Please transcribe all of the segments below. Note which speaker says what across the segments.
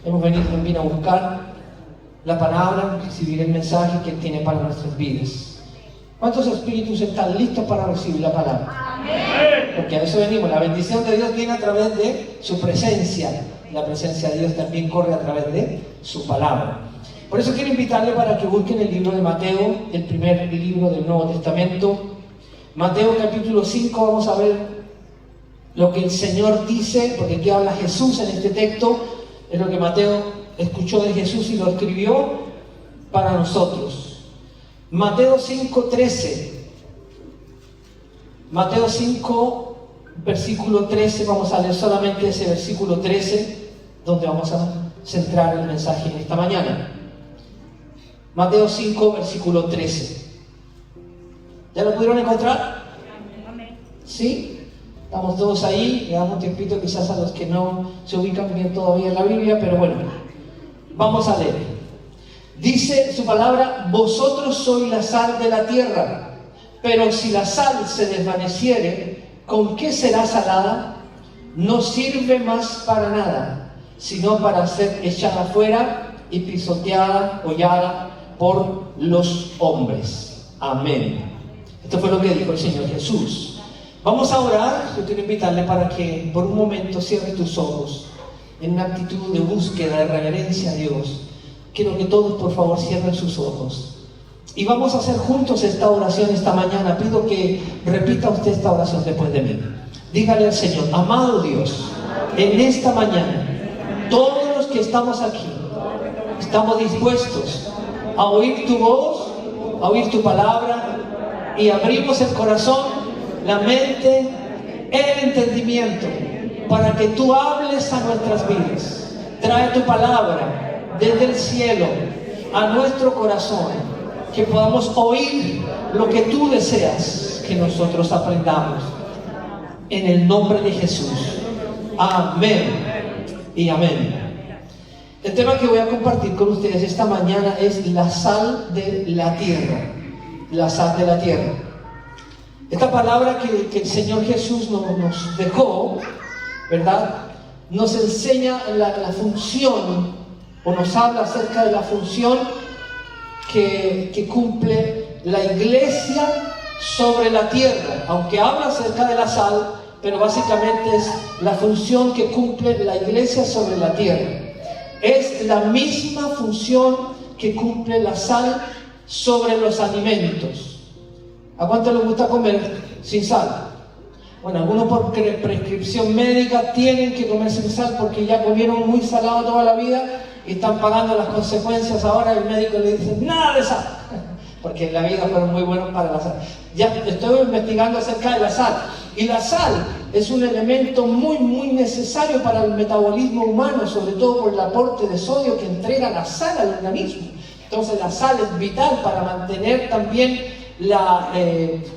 Speaker 1: Hemos venido también a buscar la palabra, recibir el mensaje que Él tiene para nuestras vidas. ¿Cuántos espíritus están listos para recibir la palabra? Amén. Porque a eso venimos. La bendición de Dios viene a través de su presencia. La presencia de Dios también corre a través de su palabra. Por eso quiero invitarle para que busquen el libro de Mateo, el primer libro del Nuevo Testamento. Mateo capítulo 5, vamos a ver lo que el Señor dice, porque aquí habla Jesús en este texto. Es lo que Mateo escuchó de Jesús y lo escribió para nosotros. Mateo 5:13. Mateo 5, versículo 13. Vamos a leer solamente ese versículo 13, donde vamos a centrar el mensaje en esta mañana. Mateo 5, versículo 13. ¿Ya lo pudieron encontrar? ¿Sí? Estamos todos ahí. Le damos un tiempito quizás a los que no se ubican bien todavía en la Biblia, pero bueno, vamos a leer. Dice su palabra: vosotros sois la sal de la tierra, pero si la sal se desvaneciere, ¿con qué será salada? No sirve más para nada, sino para ser echada fuera y pisoteada, hollada por los hombres. Amén. Esto fue lo que dijo el Señor Jesús. Vamos a orar. Yo quiero invitarle para que por un momento cierre tus ojos en una actitud de búsqueda, de reverencia a Dios. Quiero que todos por favor cierren sus ojos y vamos a hacer juntos esta oración esta mañana. Pido que repita usted esta oración después de mí. Dígale al Señor: amado Dios, en esta mañana todos los que estamos aquí estamos dispuestos a oír tu voz, a oír tu palabra, y abrimos el corazón, la mente, el entendimiento para que tú hables a nuestras vidas. Trae tu palabra desde el cielo a nuestro corazón, que podamos oír lo que tú deseas que nosotros aprendamos, en el nombre de Jesús. Amén y amén. El tema que voy a compartir con ustedes esta mañana es la sal de la tierra. La sal de la tierra. Esta palabra que el Señor Jesús nos dejó, ¿verdad?, nos enseña la función, o nos habla acerca de la función que cumple la iglesia sobre la tierra. Aunque habla acerca de la sal, pero básicamente es la función que cumple la iglesia sobre la tierra. Es la misma función que cumple la sal sobre los alimentos. ¿A cuánto les gusta comer sin sal? Bueno, algunos por prescripción médica tienen que comer sin sal porque ya comieron muy salado toda la vida y están pagando las consecuencias. Ahora el médico le dice: nada de sal, porque en la vida fueron muy buenos para la sal. Ya estoy investigando acerca de la sal, y la sal es un elemento muy necesario para el metabolismo humano, sobre todo por el aporte de sodio que entrega la sal al organismo. Entonces la sal es vital para mantener también la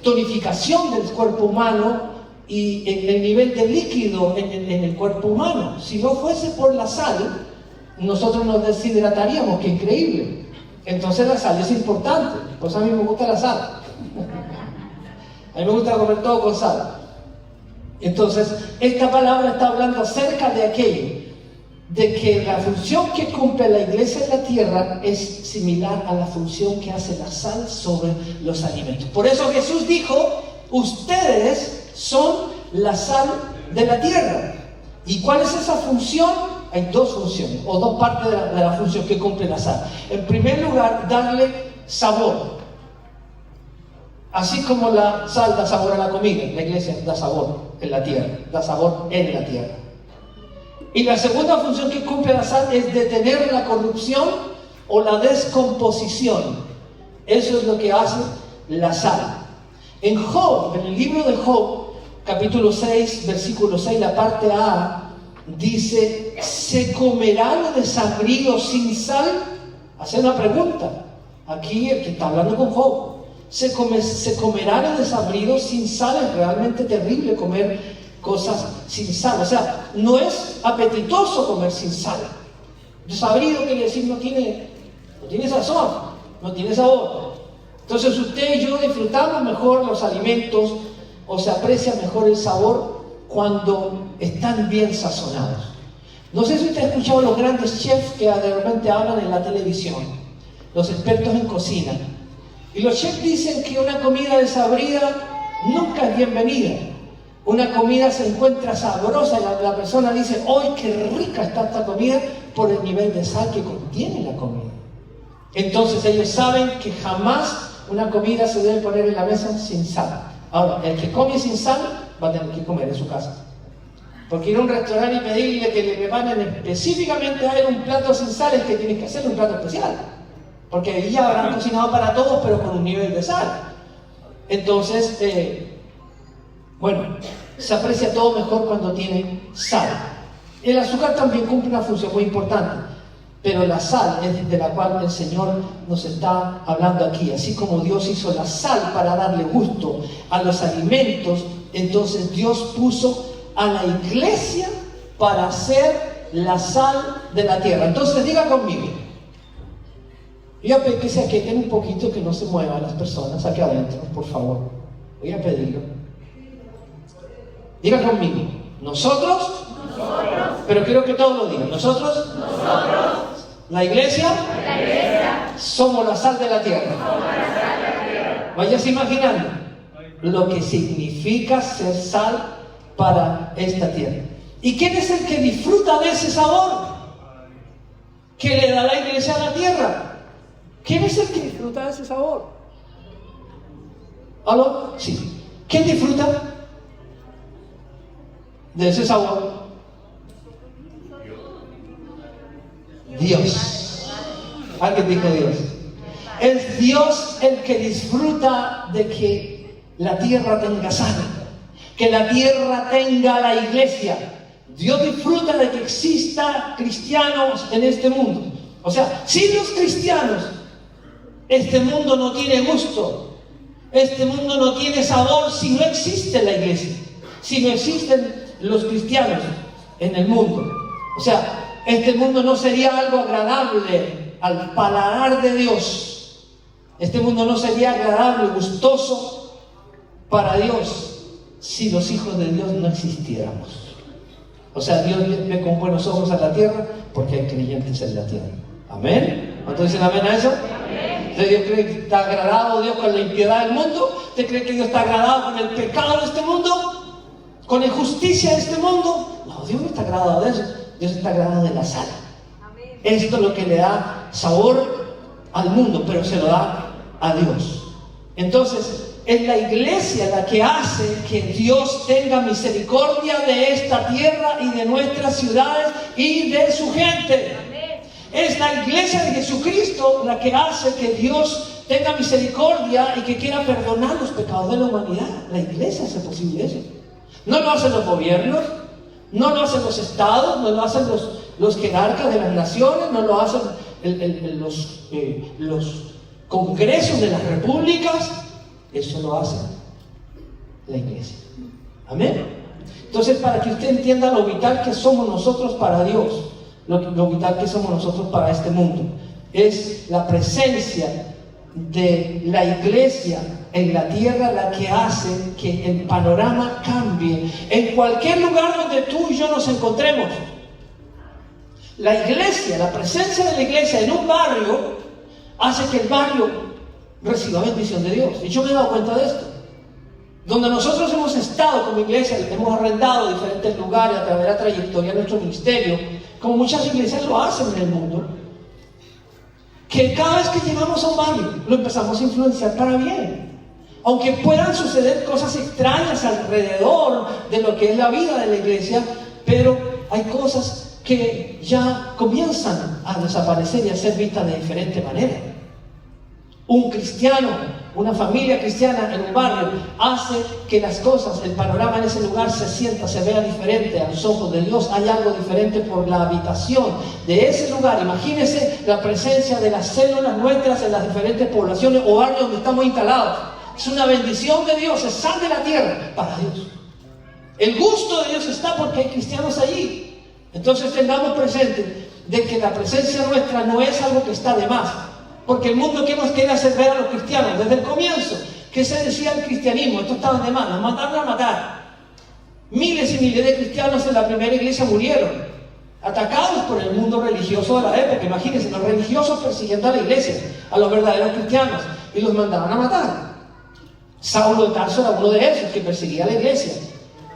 Speaker 1: tonificación del cuerpo humano y el nivel de líquido en el cuerpo humano. Si no fuese por la sal, nosotros nos deshidrataríamos. ¡Qué increíble! Entonces la sal es importante. Pues a mí me gusta la sal. A mí me gusta comer todo con sal. Entonces esta palabra está hablando acerca de aquello, de que la función que cumple la iglesia en la tierra es similar a la función que hace la sal sobre los alimentos. Por eso Jesús dijo: ustedes son la sal de la tierra. ¿Y cuál es esa función? Hay dos funciones, o dos partes de la función que cumple la sal. En primer lugar, darle sabor. Así como la sal da sabor a la comida, la iglesia da sabor en la tierra, da sabor en la tierra. Y la segunda función que cumple la sal es detener la corrupción o la descomposición. Eso es lo que hace la sal. En Job, en el libro de Job, capítulo 6, versículo 6, la parte A, dice: ¿se comerá lo desabrido sin sal? Hace una pregunta. Aquí el que está hablando con Job. ¿Se comerá lo desabrido sin sal? Es realmente terrible comer cosas sin sal. O sea, no es apetitoso comer sin sal. Desabrido quiere decir no tiene sazón, no tiene sabor. Entonces usted y yo disfrutamos mejor los alimentos, o se aprecia mejor el sabor cuando están bien sazonados. No sé si usted ha escuchado los grandes chefs que de repente hablan en la televisión, los expertos en cocina. Y los chefs dicen que una comida desabrida nunca es bienvenida. Una comida se encuentra sabrosa y la persona dice, ¡ay, qué rica está esta comida! Por el nivel de sal que contiene la comida. Entonces ellos saben que jamás una comida se debe poner en la mesa sin sal. Ahora, el que come sin sal va a tener que comer en su casa. Porque ir a un restaurante y pedirle que le preparen específicamente a él un plato sin sal es que tienes que hacerle un plato especial. Porque ahí ya habrán cocinado para todos, pero con un nivel de sal. Entonces, bueno, se aprecia todo mejor cuando tiene sal. El azúcar también cumple una función muy importante, pero la sal es de la cual el Señor nos está hablando aquí. Así como Dios hizo la sal para darle gusto a los alimentos, entonces Dios puso a la iglesia para ser la sal de la tierra. Entonces diga conmigo, voy a pedir que se aquieten un poquito, que no se muevan las personas aquí adentro, por favor. Voy a pedirlo. Diga conmigo, nosotros, pero quiero que todos lo digan. Nosotros, la iglesia, somos la sal de la tierra. Vayas imaginando lo que significa ser sal para esta tierra. ¿Y quién es el que disfruta de ese sabor que le da la iglesia a la tierra? ¿Quién es el que disfruta de ese sabor? ¿Aló? Sí. ¿Quién disfruta de ese sabor? Dios. Alguien dijo Dios. Es Dios el que disfruta de que la tierra tenga sal, que la tierra tenga la iglesia. Dios disfruta de que exista cristianos en este mundo. O sea, sin los cristianos, este mundo no tiene gusto, este mundo no tiene sabor si no existe la iglesia, si no existen los cristianos en el mundo. O sea, este mundo no sería algo agradable al paladar de Dios. Este mundo no sería agradable, gustoso para Dios si los hijos de Dios no existiéramos. O sea, Dios ve con buenos ojos a la tierra porque hay creyentes en la tierra. ¿Amén? ¿Cuántos dicen amén a eso? ¿Usted Dios cree que está agradado Dios con la impiedad del mundo? ¿Usted cree que Dios está agradado con el pecado de este mundo? ¿Con la injusticia de este mundo? No, Dios no está agradado de eso. Dios está agradado de la sal. Esto es lo que le da sabor al mundo, pero se lo da a Dios. Entonces, es la iglesia la que hace que Dios tenga misericordia de esta tierra y de nuestras ciudades y de su gente. Es la iglesia de Jesucristo la que hace que Dios tenga misericordia y que quiera perdonar los pecados de la humanidad. La iglesia hace posible eso. No lo hacen los gobiernos, no lo hacen los estados, no lo hacen los jerarcas de las naciones, no lo hacen los congresos de las repúblicas. Eso lo hace la iglesia. Amén. Entonces, para que usted entienda lo vital que somos nosotros para Dios, lo vital que somos nosotros para este mundo, es la presencia de la iglesia en la tierra la que hace que el panorama cambie en cualquier lugar donde tú y yo nos encontremos. La iglesia, la presencia de la iglesia en un barrio hace que el barrio reciba bendición de Dios. Y yo me he dado cuenta de esto. Donde nosotros hemos estado como iglesia, hemos arrendado diferentes lugares a través de la trayectoria de nuestro ministerio, como muchas iglesias lo hacen en el mundo, que cada vez que llegamos a un barrio lo empezamos a influenciar para bien. Aunque puedan suceder cosas extrañas alrededor de lo que es la vida de la iglesia, pero hay cosas que ya comienzan a desaparecer y a ser vistas de diferente manera. Un cristiano, una familia cristiana en un barrio hace que las cosas, el panorama en ese lugar se sienta, se vea diferente a los ojos de Dios. Hay algo diferente por la habitación de ese lugar. Imagínense la presencia de las células nuestras en las diferentes poblaciones o barrios donde estamos instalados. Es una bendición de Dios, es sal de la tierra para Dios. El gusto de Dios está porque hay cristianos allí. Entonces tengamos presente de que la presencia nuestra no es algo que está de más. Porque el mundo, ¿qué nos quiere hacer ver a los cristianos? Desde el comienzo, ¿qué se decía el cristianismo? Esto estaba de más, nos mataron a matar. Miles y miles de cristianos en la primera iglesia murieron. atacados por el mundo religioso de la época. Imagínense, los religiosos persiguiendo a la iglesia, a los verdaderos cristianos, y los mandaban a matar. Saulo de Tarso era uno de esos que perseguía a la iglesia.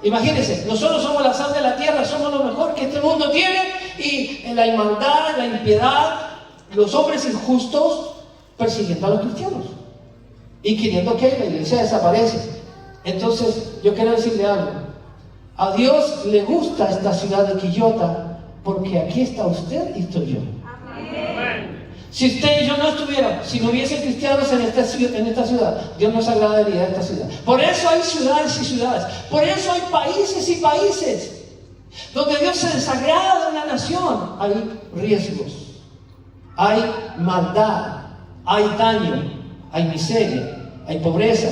Speaker 1: Imagínense, nosotros somos la sal de la tierra, somos lo mejor que este mundo tiene, y en la inmaldad, la impiedad, los hombres injustos persiguiendo a los cristianos y queriendo que la iglesia desaparezca. Entonces, yo quiero decirle algo. A Dios le gusta esta ciudad de Quillota, porque aquí está usted y estoy yo. Amén. Si usted y yo no estuviéramos, si no hubiese cristianos en esta ciudad, Dios nos agradaría de esta ciudad. Por eso hay ciudades y ciudades. Por eso hay países y países donde Dios se desagrada de una nación. Hay riesgos, hay maldad, hay daño, hay miseria, hay pobreza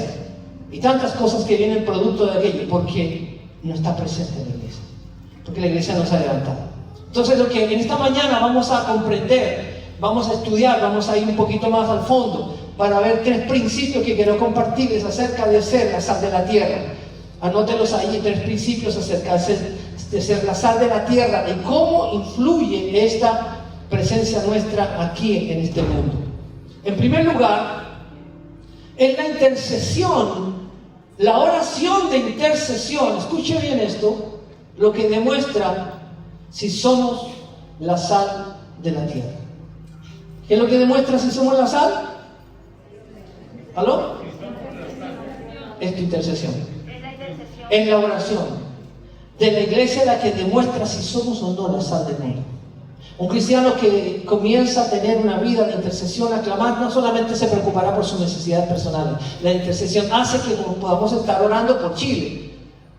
Speaker 1: y tantas cosas que vienen producto de aquello, porque no está presente en la iglesia, porque la iglesia no se ha levantado. Entonces, lo que en esta mañana vamos a comprender, vamos a estudiar, vamos a ir un poquito más al fondo para ver 3 principios que quiero compartirles acerca de ser la sal de la tierra. Anótelos ahí, 3 principios acerca de ser la sal de la tierra y cómo influye esta presencia nuestra aquí en este mundo. En primer lugar, en la intercesión, la oración de intercesión, escuche bien esto, lo que demuestra si somos la sal de la tierra. ¿Qué es lo que demuestra si somos la sal? ¿Aló? Es tu intercesión. Es la oración de la iglesia la que demuestra si somos o no la sal del mundo. Un cristiano que comienza a tener una vida de intercesión, a clamar, no solamente se preocupará por sus necesidades personales. La intercesión hace que podamos estar orando por Chile.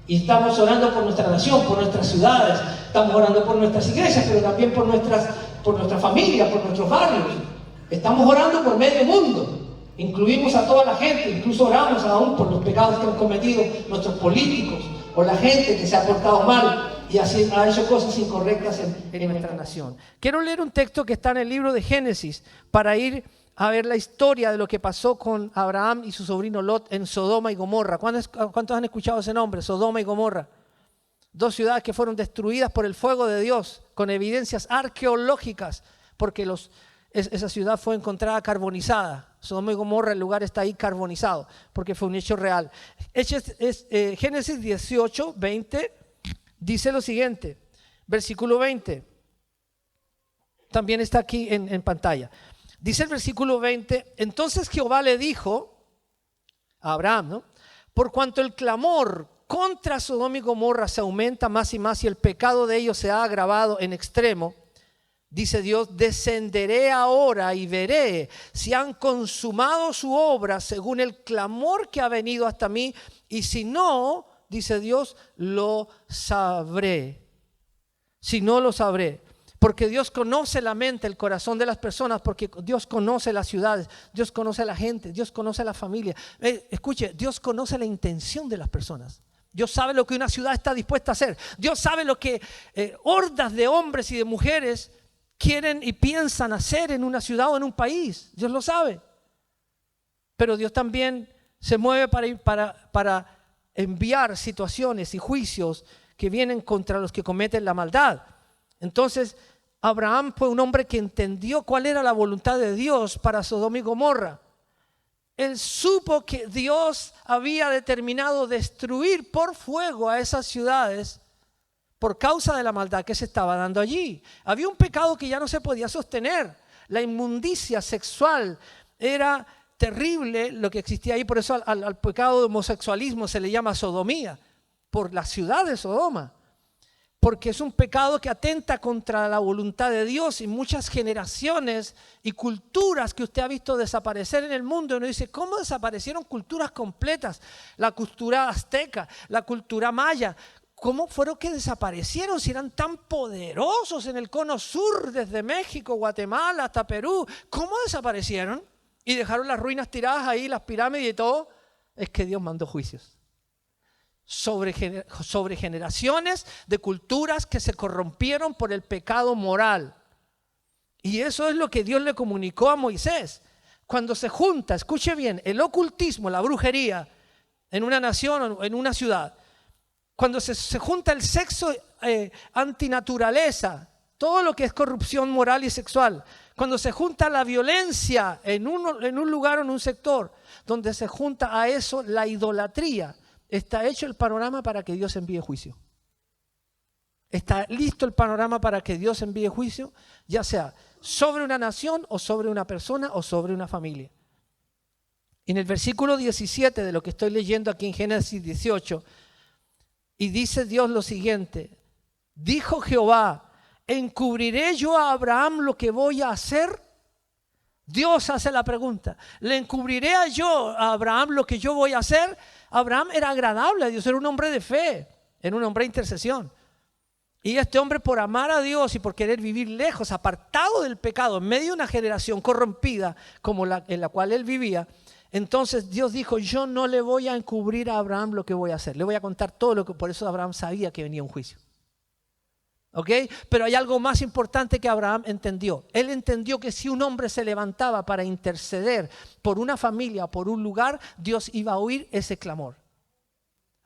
Speaker 1: Y estamos orando por nuestra nación, por nuestras ciudades, estamos orando por nuestras iglesias, pero también por nuestra familia, por nuestros barrios. Estamos orando por medio mundo. Incluimos a toda la gente, incluso oramos aún por los pecados que han cometido nuestros políticos o la gente que se ha portado mal y ha hecho cosas incorrectas en nuestra nación. Quiero leer un texto que está en el libro de Génesis para ir a ver la historia de lo que pasó con Abraham y su sobrino Lot en Sodoma y Gomorra. ¿Cuántos han escuchado ese nombre? Sodoma y Gomorra. 2 ciudades que fueron destruidas por el fuego de Dios, con evidencias arqueológicas, porque esa ciudad fue encontrada carbonizada. Sodoma y Gomorra, el lugar está ahí carbonizado, porque fue un hecho real. Génesis 18, 20, dice lo siguiente, versículo 20. También está aquí en pantalla. Dice el versículo 20, entonces Jehová le dijo a Abraham, ¿no? Por cuanto el clamor contra Sodoma y Gomorra se aumenta más y más y el pecado de ellos se ha agravado en extremo, dice Dios, descenderé ahora y veré si han consumado su obra según el clamor que ha venido hasta mí, y si no, dice Dios, lo sabré. Si no, lo sabré. Porque Dios conoce la mente, el corazón de las personas, porque Dios conoce las ciudades, Dios conoce a la gente, Dios conoce a la familia. Escuche, Dios conoce la intención de las personas. Dios sabe lo que una ciudad está dispuesta a hacer. Dios sabe lo que hordas de hombres y de mujeres quieren y piensan hacer en una ciudad o en un país. Dios lo sabe. Pero Dios también se mueve para enviar situaciones y juicios que vienen contra los que cometen la maldad. Entonces, Abraham fue un hombre que entendió cuál era la voluntad de Dios para Sodoma y Gomorra. Él supo que Dios había determinado destruir por fuego a esas ciudades por causa de la maldad que se estaba dando allí. Había un pecado que ya no se podía sostener. La inmundicia sexual era terrible, lo que existía ahí. Por eso al pecado de homosexualismo se le llama sodomía, por la ciudad de Sodoma. Porque es un pecado que atenta contra la voluntad de Dios, y muchas generaciones y culturas que usted ha visto desaparecer en el mundo. Y uno dice, ¿cómo desaparecieron culturas completas? La cultura azteca, la cultura maya. ¿Cómo fueron que desaparecieron si eran tan poderosos en el cono sur, desde México, Guatemala hasta Perú? ¿Cómo desaparecieron? Y dejaron las ruinas tiradas ahí, las pirámides y todo. Es que Dios mandó juicios sobre generaciones de culturas que se corrompieron por el pecado moral. Y eso es lo que Dios le comunicó a Moisés. Cuando se junta, escuche bien, el ocultismo, la brujería en una nación o en una ciudad, cuando se junta el sexo antinaturaleza
Speaker 2: todo lo que es corrupción moral y sexual, cuando se junta la violencia en un lugar o en un sector, donde se junta a eso la idolatría, está hecho el panorama para que Dios envíe juicio. Está listo el panorama para que Dios envíe juicio, ya sea sobre una nación o sobre una persona o sobre una familia. En el versículo 17 de lo que estoy leyendo aquí en Génesis 18, y dice Dios lo siguiente: dijo Jehová, ¿encubriré yo a Abraham lo que voy a hacer? Dios hace la pregunta, ¿le encubriré yo a Abraham lo que yo voy a hacer? Abraham era agradable a Dios, era un hombre de fe, era un hombre de intercesión. Y este hombre, por amar a Dios y por querer vivir lejos, apartado del pecado, en medio de una generación corrompida como en la cual él vivía, entonces Dios dijo, yo no le voy a encubrir a Abraham lo que voy a hacer. Le voy a contar todo lo que, por eso Abraham sabía que venía un juicio. ¿Ok? Pero hay algo más importante que Abraham entendió. Él entendió que si un hombre se levantaba para interceder por una familia o por un lugar, Dios iba a oír ese clamor.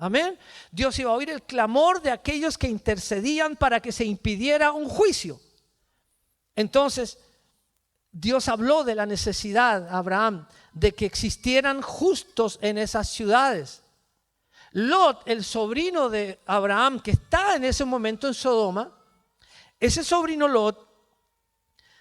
Speaker 2: Amén. Dios iba a oír el clamor de aquellos que intercedían para que se impidiera un juicio. Entonces, Dios habló de la necesidad, Abraham, de que existieran justos en esas ciudades. Lot, el sobrino de Abraham, que está en ese momento en Sodoma, ese sobrino Lot,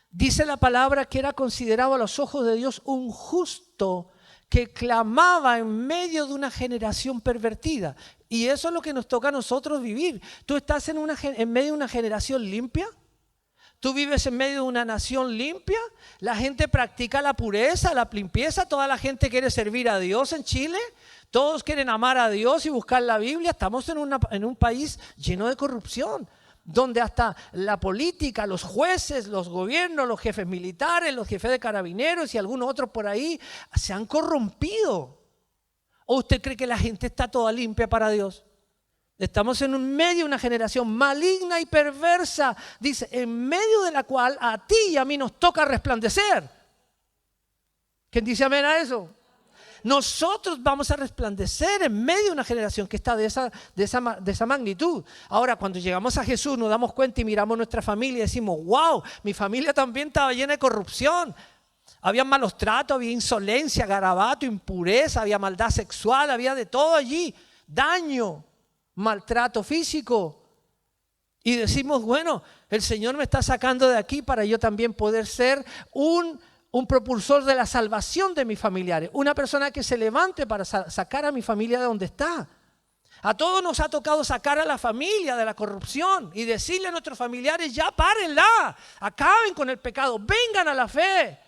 Speaker 2: dice la palabra que era considerado a los ojos de Dios un justo que clamaba en medio de una generación pervertida. Y eso es lo que nos toca a nosotros vivir. ¿Tú estás en medio de una generación limpia? ¿Tú vives en medio de una nación limpia? La gente practica la pureza, la limpieza. Toda la gente quiere servir a Dios en Chile. Todos quieren amar a Dios y buscar la Biblia. Estamos en un país lleno de corrupción, donde hasta la política, los jueces, los gobiernos, los jefes militares, los jefes de carabineros y algunos otros por ahí se han corrompido. ¿O usted cree que la gente está toda limpia para Dios? Estamos en medio de una generación maligna y perversa, dice, en medio de la cual a ti y a mí nos toca resplandecer. ¿Quién dice amén a eso? Nosotros vamos a resplandecer en medio de una generación que está de esa magnitud. Ahora, cuando llegamos a Jesús, nos damos cuenta y miramos nuestra familia y decimos, wow, mi familia también estaba llena de corrupción. Había malos tratos, había insolencia, garabato, impureza, había maldad sexual, había de todo allí, daño, maltrato físico. Y decimos, bueno, el Señor me está sacando de aquí para yo también poder ser un propulsor de la salvación de mis familiares, una persona que se levante para sacar a mi familia de donde está. A todos nos ha tocado sacar a la familia de la corrupción y decirle a nuestros familiares, ya párenla, acaben con el pecado, vengan a la fe,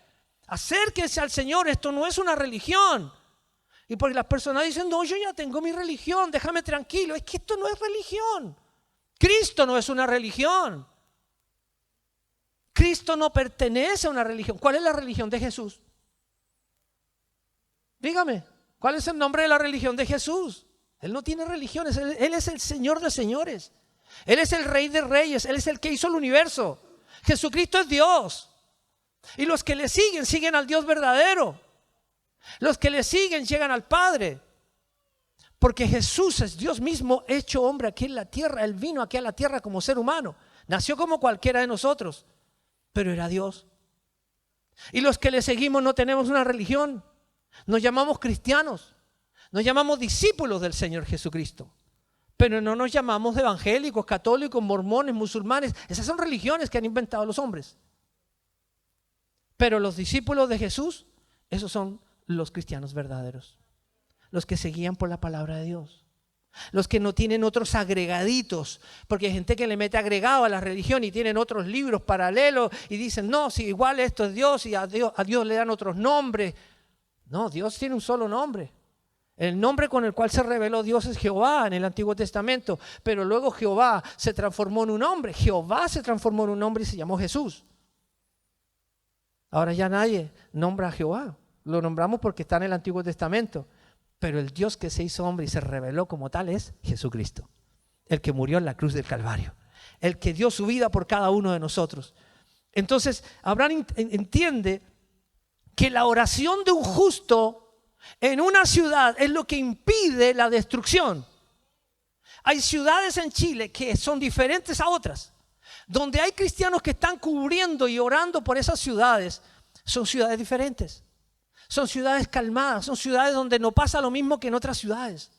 Speaker 2: acérquense al Señor, esto no es una religión. Y porque las personas dicen, no, yo ya tengo mi religión, déjame tranquilo, es que esto no es religión. Cristo no es una religión. Cristo no pertenece a una religión. ¿Cuál es la religión de Jesús? Dígame, ¿cuál es el nombre de la religión de Jesús? Él no tiene religiones, Él es el Señor de señores. Él es el Rey de reyes, Él es el que hizo el universo. Jesucristo es Dios. Y los que le siguen, siguen al Dios verdadero. Los que le siguen llegan al Padre. Porque Jesús es Dios mismo hecho hombre aquí en la tierra. Él vino aquí a la tierra como ser humano. Nació como cualquiera de nosotros. Pero era Dios. Y los que le seguimos no tenemos una religión. Nos llamamos cristianos. Nos llamamos discípulos del Señor Jesucristo. Pero no nos llamamos evangélicos, católicos, mormones, musulmanes. Esas son religiones que han inventado los hombres. Pero los discípulos de Jesús, esos son los cristianos verdaderos. Los que se guían por la palabra de Dios. Los que no tienen otros agregaditos, porque hay gente que le mete agregado a la religión y tienen otros libros paralelos y dicen, no, si igual esto es Dios y a Dios le dan otros nombres. No, Dios tiene un solo nombre. El nombre con el cual se reveló Dios es Jehová en el Antiguo Testamento, pero luego Jehová se transformó en un hombre. Jehová se transformó en un hombre y se llamó Jesús. Ahora ya nadie nombra a Jehová. Lo nombramos porque está en el Antiguo Testamento. Pero el Dios que se hizo hombre y se reveló como tal es Jesucristo. El que murió en la cruz del Calvario. El que dio su vida por cada uno de nosotros. Entonces, Abraham entiende que la oración de un justo en una ciudad es lo que impide la destrucción. Hay ciudades en Chile que son diferentes a otras, donde hay cristianos que están cubriendo y orando por esas ciudades, son ciudades diferentes. Son ciudades calmadas, son ciudades donde no pasa lo mismo que en otras ciudades.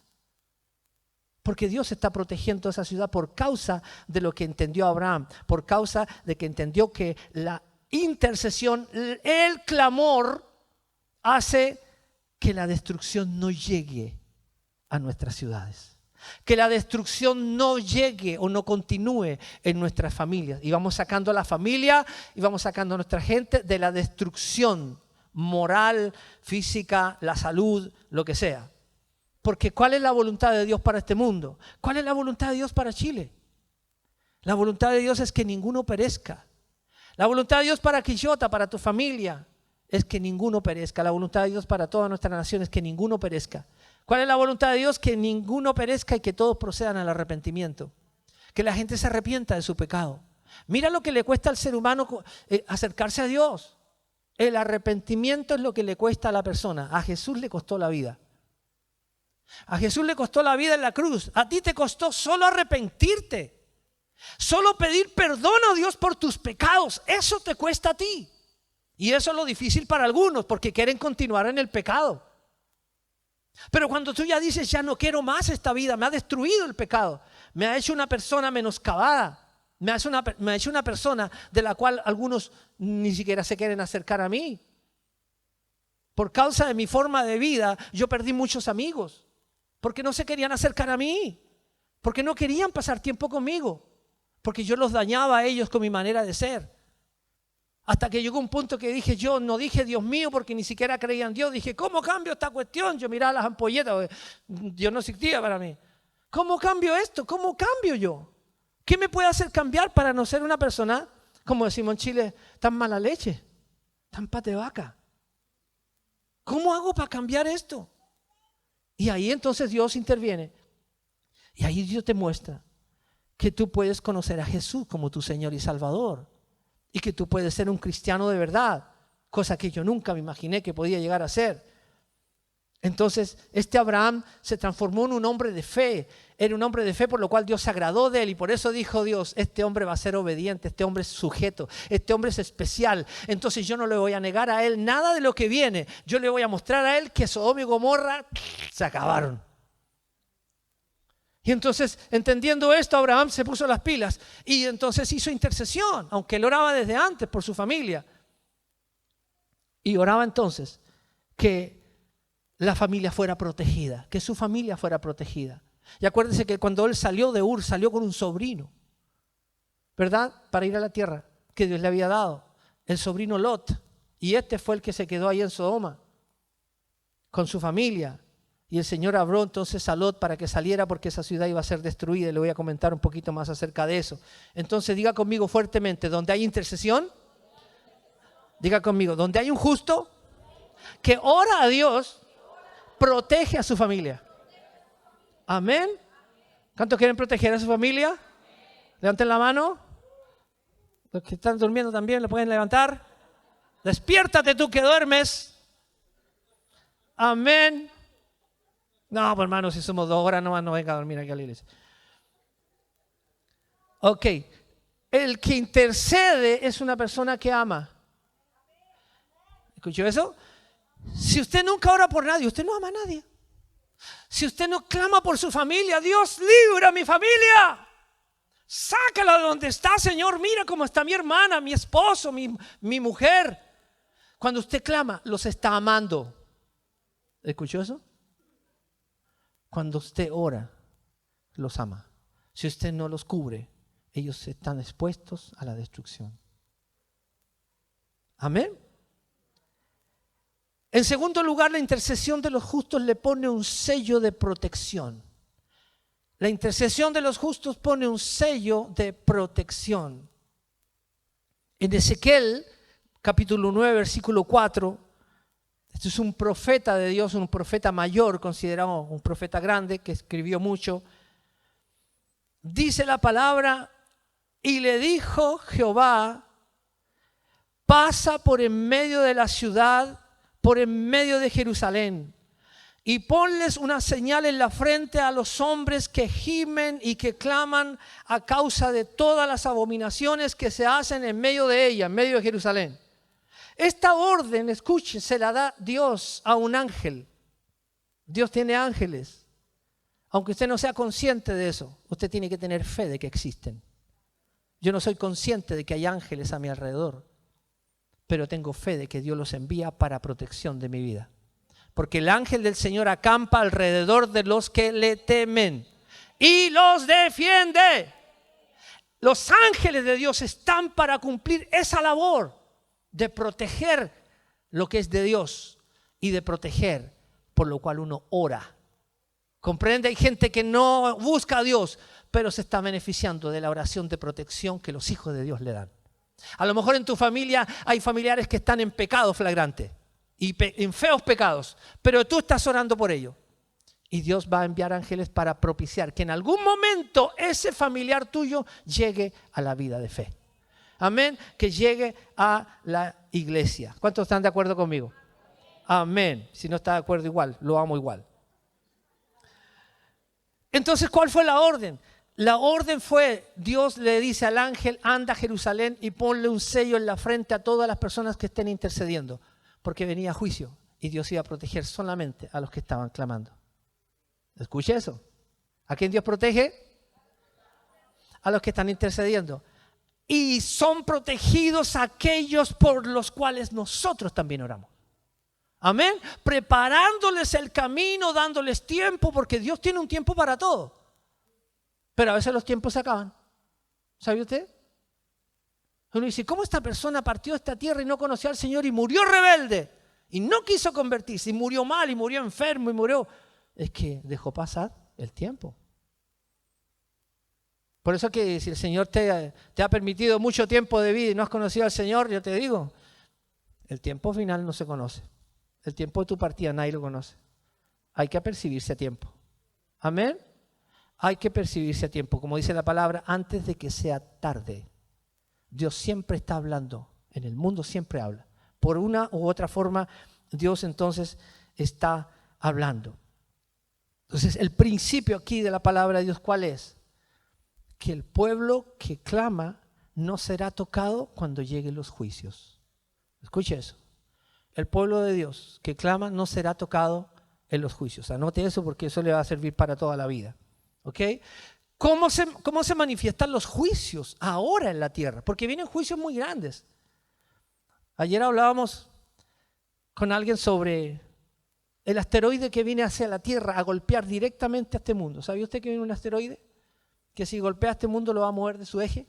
Speaker 2: Porque Dios está protegiendo esa ciudad por causa de lo que entendió Abraham, por causa de que entendió que la intercesión, el clamor, hace que la destrucción no llegue a nuestras ciudades. Que la destrucción no llegue o no continúe en nuestras familias. Y vamos sacando a la familia y vamos sacando a nuestra gente de la destrucción moral, física, la salud, lo que sea. Porque ¿cuál es la voluntad de Dios para este mundo? ¿Cuál es la voluntad de Dios para Chile? La voluntad de Dios es que ninguno perezca. La voluntad de Dios para Quillota, para tu familia, es que ninguno perezca. La voluntad de Dios para toda nuestra nación es que ninguno perezca. ¿Cuál es la voluntad de Dios? Que ninguno perezca y que todos procedan al arrepentimiento. Que la gente se arrepienta de su pecado. Mira lo que le cuesta al ser humano acercarse a Dios. El arrepentimiento es lo que le cuesta a la persona. A Jesús le costó la vida. A Jesús le costó la vida en la cruz. A ti te costó solo arrepentirte. Solo pedir perdón a Dios por tus pecados. Eso te cuesta a ti. Y eso es lo difícil para algunos porque quieren continuar en el pecado. Pero cuando tú ya dices, ya no quiero más esta vida, me ha destruido el pecado, me ha hecho una persona menoscabada, me ha hecho una persona de la cual algunos ni siquiera se quieren acercar a mí. Por causa de mi forma de vida, yo perdí muchos amigos, porque no se querían acercar a mí, porque no querían pasar tiempo conmigo, porque yo los dañaba a ellos con mi manera de ser. Hasta que llegó un punto que dije, yo no dije Dios mío porque ni siquiera creía en Dios. Dije, ¿cómo cambio esta cuestión? Yo miraba las ampolletas, Dios no existía para mí. ¿Cómo cambio esto? ¿Cómo cambio yo? ¿Qué me puede hacer cambiar para no ser una persona, como decimos en Chile, tan mala leche, tan pate vaca? ¿Cómo hago para cambiar esto? Y ahí entonces Dios interviene. Y ahí Dios te muestra que tú puedes conocer a Jesús como tu Señor y Salvador. Y que tú puedes ser un cristiano de verdad, cosa que yo nunca me imaginé que podía llegar a ser. Entonces, este Abraham se transformó en un hombre de fe. Era un hombre de fe por lo cual Dios se agradó de él. Y por eso dijo Dios, este hombre va a ser obediente, este hombre es sujeto, este hombre es especial. Entonces yo no le voy a negar a él nada de lo que viene. Yo le voy a mostrar a él que Sodoma y Gomorra se acabaron. Y entonces, entendiendo esto, Abraham se puso las pilas y entonces hizo intercesión, aunque él oraba desde antes por su familia. Y oraba entonces que la familia fuera protegida, que su familia fuera protegida. Y acuérdense que cuando él salió de Ur, salió con un sobrino, ¿verdad? Para ir a la tierra que Dios le había dado, el sobrino Lot. Y este fue el que se quedó ahí en Sodoma con su familia. Y el Señor abrió entonces a Lot para que saliera porque esa ciudad iba a ser destruida. Y le voy a comentar un poquito más acerca de eso. Entonces diga conmigo fuertemente, donde hay intercesión, diga conmigo, donde hay un justo que ora a Dios, protege a su familia. Amén. ¿Cuántos quieren proteger a su familia? Levanten la mano. Los que están durmiendo también lo pueden levantar. Despiértate tú que duermes. Amén. No, pues hermano, si somos 2 horas nomás, no venga a dormir aquí a la iglesia. Ok, el que intercede es una persona que ama. ¿Escuchó eso? Si usted nunca ora por nadie, usted no ama a nadie. Si usted no clama por su familia, Dios, libra a mi familia. Sácala de donde está, Señor. Mira cómo está mi hermana, mi esposo, mi mujer. Cuando usted clama, los está amando. ¿Escuchó eso? Cuando usted ora, los ama. Si usted no los cubre, ellos están expuestos a la destrucción. Amén. En segundo lugar, la intercesión de los justos le pone un sello de protección. La intercesión de los justos pone un sello de protección. En Ezequiel, capítulo 9, versículo 4, este es un profeta de Dios, un profeta mayor, considerado un profeta grande, que escribió mucho. Dice la palabra, y le dijo Jehová, pasa por en medio de la ciudad, por en medio de Jerusalén, y ponles una señal en la frente a los hombres que gimen y que claman a causa de todas las abominaciones que se hacen en medio de ella, en medio de Jerusalén. Esta orden, escuche, se la da Dios a un ángel. Dios tiene ángeles. Aunque usted no sea consciente de eso, usted tiene que tener fe de que existen. Yo no soy consciente de que hay ángeles a mi alrededor, pero tengo fe de que Dios los envía para protección de mi vida. Porque el ángel del Señor acampa alrededor de los que le temen y los defiende. Los ángeles de Dios están para cumplir esa labor de proteger lo que es de Dios y de proteger por lo cual uno ora. ¿Comprende? Hay gente que no busca a Dios, pero se está beneficiando de la oración de protección que los hijos de Dios le dan. A lo mejor en tu familia hay familiares que están en pecado flagrante y en feos pecados, pero tú estás orando por ellos. Y Dios va a enviar ángeles para propiciar que en algún momento ese familiar tuyo llegue a la vida de fe. Amén. Que llegue a la iglesia. ¿Cuántos están de acuerdo conmigo? Amén. Si no está de acuerdo igual, lo amo igual. Entonces, ¿cuál fue la orden? La orden fue, Dios le dice al ángel, anda a Jerusalén y ponle un sello en la frente a todas las personas que estén intercediendo, porque venía juicio y Dios iba a proteger solamente a los que estaban clamando. Escuche eso. ¿A quién Dios protege? A los que están intercediendo. Y son protegidos aquellos por los cuales nosotros también oramos. Amén. Preparándoles el camino, dándoles tiempo, porque Dios tiene un tiempo para todo. Pero a veces los tiempos se acaban. ¿Sabe usted? Uno dice, ¿cómo esta persona partió de esta tierra y no conoció al Señor y murió rebelde? Y no quiso convertirse, y murió mal, y murió enfermo, y murió... Es que dejó pasar el tiempo. Por eso que si el Señor te ha permitido mucho tiempo de vida y no has conocido al Señor, yo te digo, el tiempo final no se conoce. El tiempo de tu partida nadie lo conoce. Hay que apercibirse a tiempo. Amén. Hay que percibirse a tiempo. Como dice la palabra, antes de que sea tarde. Dios siempre está hablando. En el mundo siempre habla. Por una u otra forma, Dios entonces está hablando. Entonces, el principio aquí de la palabra de Dios, ¿cuál es? Que el pueblo que clama no será tocado cuando lleguen los juicios. Escuche eso. El pueblo de Dios que clama no será tocado en los juicios. Anote eso porque eso le va a servir para toda la vida. ¿Ok? ¿Cómo se manifiestan los juicios ahora en la tierra? Porque vienen juicios muy grandes. Ayer hablábamos con alguien sobre el asteroide que viene hacia la Tierra a golpear directamente a este mundo. ¿Sabía usted que viene un asteroide? Que si golpea a este mundo lo va a mover de su eje.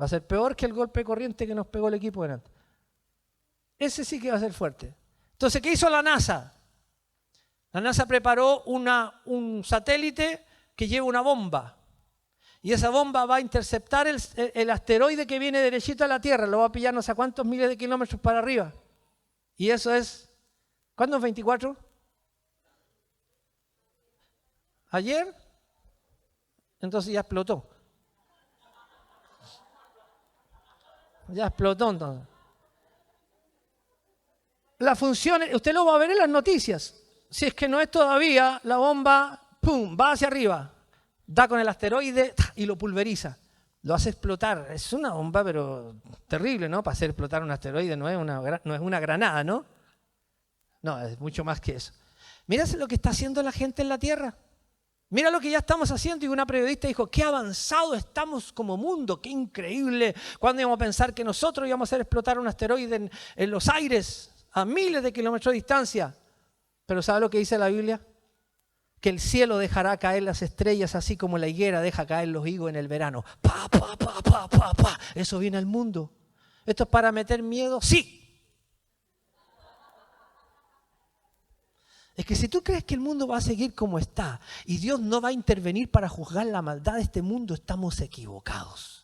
Speaker 2: Va a ser peor que el golpe de corriente que nos pegó el equipo delante. Ese sí que va a ser fuerte. Entonces, ¿qué hizo la NASA? La NASA preparó un satélite que lleva una bomba. Y esa bomba va a interceptar el asteroide que viene derechito a la Tierra. Lo va a pillar no sé cuántos miles de kilómetros para arriba. Y eso es, ¿cuándo es 24? ¿Ayer? Entonces ya explotó. Ya explotó entonces. La función, usted lo va a ver en las noticias. Si es que no es todavía, la bomba, ¡pum!, va hacia arriba. Da con el asteroide y lo pulveriza. Lo hace explotar. Es una bomba, pero terrible, ¿no? Para hacer explotar un asteroide no es una granada, ¿no? No, es mucho más que eso. Mira lo que está haciendo la gente en la Tierra. Mira lo que ya estamos haciendo. Y una periodista dijo, qué avanzado estamos como mundo, qué increíble. ¿Cuándo íbamos a pensar que nosotros íbamos a hacer explotar un asteroide en los aires, a miles de kilómetros de distancia? Pero ¿sabe lo que dice la Biblia? Que el cielo dejará caer las estrellas así como la higuera deja caer los higos en el verano. Pa, pa, pa, pa, pa, pa. Eso viene al mundo. ¿Esto es para meter miedo? Sí. Es que si tú crees que el mundo va a seguir como está y Dios no va a intervenir para juzgar la maldad de este mundo, estamos equivocados.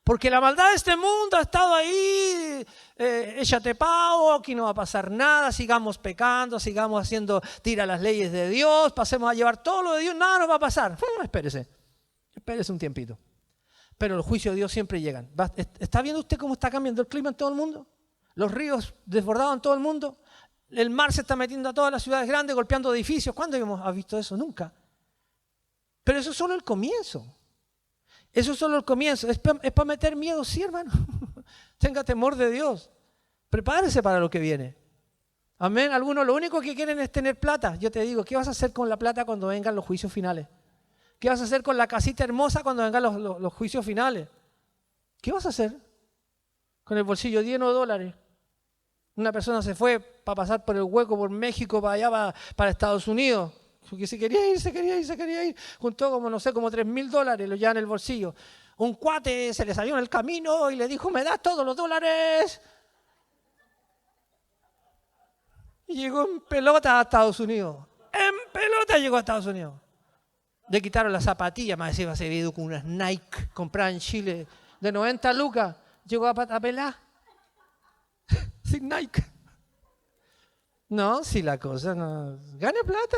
Speaker 2: Porque la maldad de este mundo ha estado ahí, échate pavo, aquí no va a pasar nada, sigamos pecando, sigamos haciendo, tira las leyes de Dios, pasemos a llevar todo lo de Dios, nada nos va a pasar. Espérese un tiempito. Pero los juicios de Dios siempre llegan. ¿Está viendo usted cómo está cambiando el clima en todo el mundo? Los ríos desbordados en todo el mundo. El mar se está metiendo a todas las ciudades grandes, golpeando edificios. ¿Cuándo hemos visto eso? Nunca. Pero eso es solo el comienzo. Eso es solo el comienzo. ¿Es para meter miedo? Sí, hermano. Tenga temor de Dios. Prepárese para lo que viene. Amén. Algunos lo único que quieren es tener plata. Yo te digo, ¿qué vas a hacer con la plata cuando vengan los juicios finales? ¿Qué vas a hacer con la casita hermosa cuando vengan los juicios finales? ¿Qué vas a hacer con el bolsillo lleno de dólares? Una persona se fue para pasar por el hueco, por México, para allá, para Estados Unidos. Porque se quería ir. Juntó como $3,000, lo lleva en el bolsillo. Un cuate se le salió en el camino y le dijo, ¿me das todos los dólares? Y llegó en pelota a Estados Unidos. En pelota llegó a Estados Unidos. Le quitaron las zapatillas, más encima se había ido con unas Nike compradas en Chile de 90 lucas. Llegó a pelar. Sin Nike. No, si la cosa no. Gane plata.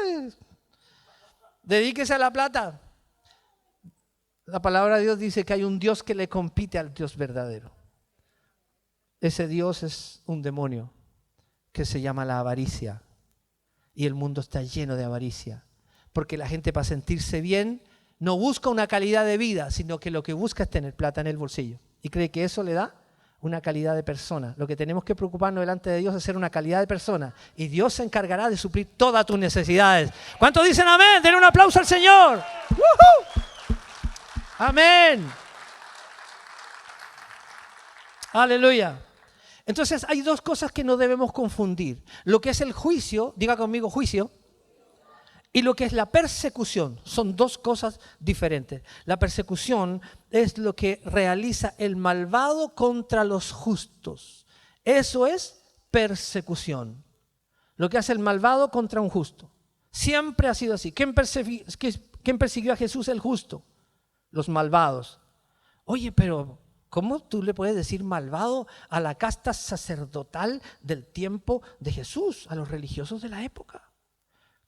Speaker 2: Dedíquese a la plata. La palabra de Dios dice que hay un Dios que le compite al Dios verdadero. Ese Dios es un demonio que se llama la avaricia. Y el mundo está lleno de avaricia. Porque la gente, para sentirse bien, no busca una calidad de vida, sino que lo que busca es tener plata en el bolsillo. Y cree que eso le da una calidad de persona. Lo que tenemos que preocuparnos delante de Dios es ser una calidad de persona. Y Dios se encargará de suplir todas tus necesidades. ¿Cuántos dicen amén? Den un aplauso al Señor. ¡Woohoo! Amén. Aleluya. Entonces hay dos cosas que no debemos confundir. Lo que es el juicio, diga conmigo juicio, y lo que es la persecución. Son dos cosas diferentes. La persecución es lo que realiza el malvado contra los justos. Eso es persecución. Lo que hace el malvado contra un justo. Siempre ha sido así. ¿Quién persiguió a Jesús? El justo. Los malvados. Oye, pero ¿cómo tú le puedes decir malvado a la casta sacerdotal del tiempo de Jesús, a los religiosos de la época?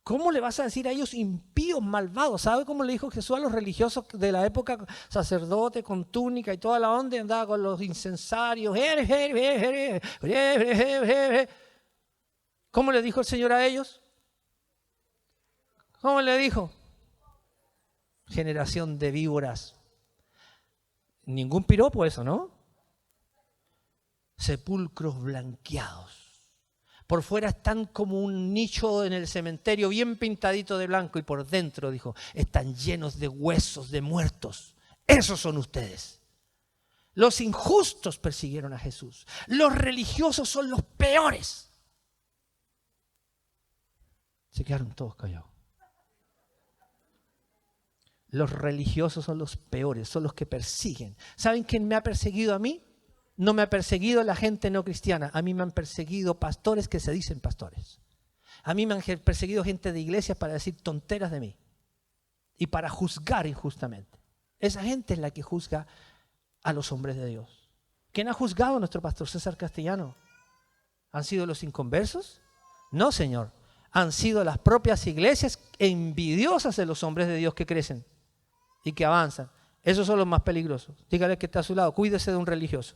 Speaker 2: ¿Cómo le vas a decir a ellos impíos, malvados? ¿Sabe cómo le dijo Jesús a los religiosos de la época, sacerdote con túnica y toda la onda, y andaba con los incensarios? ¿Cómo le dijo el Señor a ellos? ¿Cómo le dijo? Generación de víboras. Ningún piropo eso, ¿no? Sepulcros blanqueados. Por fuera están como un nicho en el cementerio bien pintadito de blanco y por dentro, dijo, están llenos de huesos de muertos. Esos son ustedes. Los injustos persiguieron a Jesús. Los religiosos son los peores. Se quedaron todos callados. Los religiosos son los peores, son los que persiguen. ¿Saben quién me ha perseguido a mí? No me ha perseguido la gente no cristiana. A mí me han perseguido pastores que se dicen pastores. A mí me han perseguido gente de iglesias para decir tonteras de mí. Y para juzgar injustamente. Esa gente es la que juzga a los hombres de Dios. ¿Quién ha juzgado a nuestro pastor César Castellano? ¿Han sido los inconversos? No, Señor. Han sido las propias iglesias envidiosas de los hombres de Dios que crecen y que avanzan. Esos son los más peligrosos. Dígale que está a su lado, cuídese de un religioso.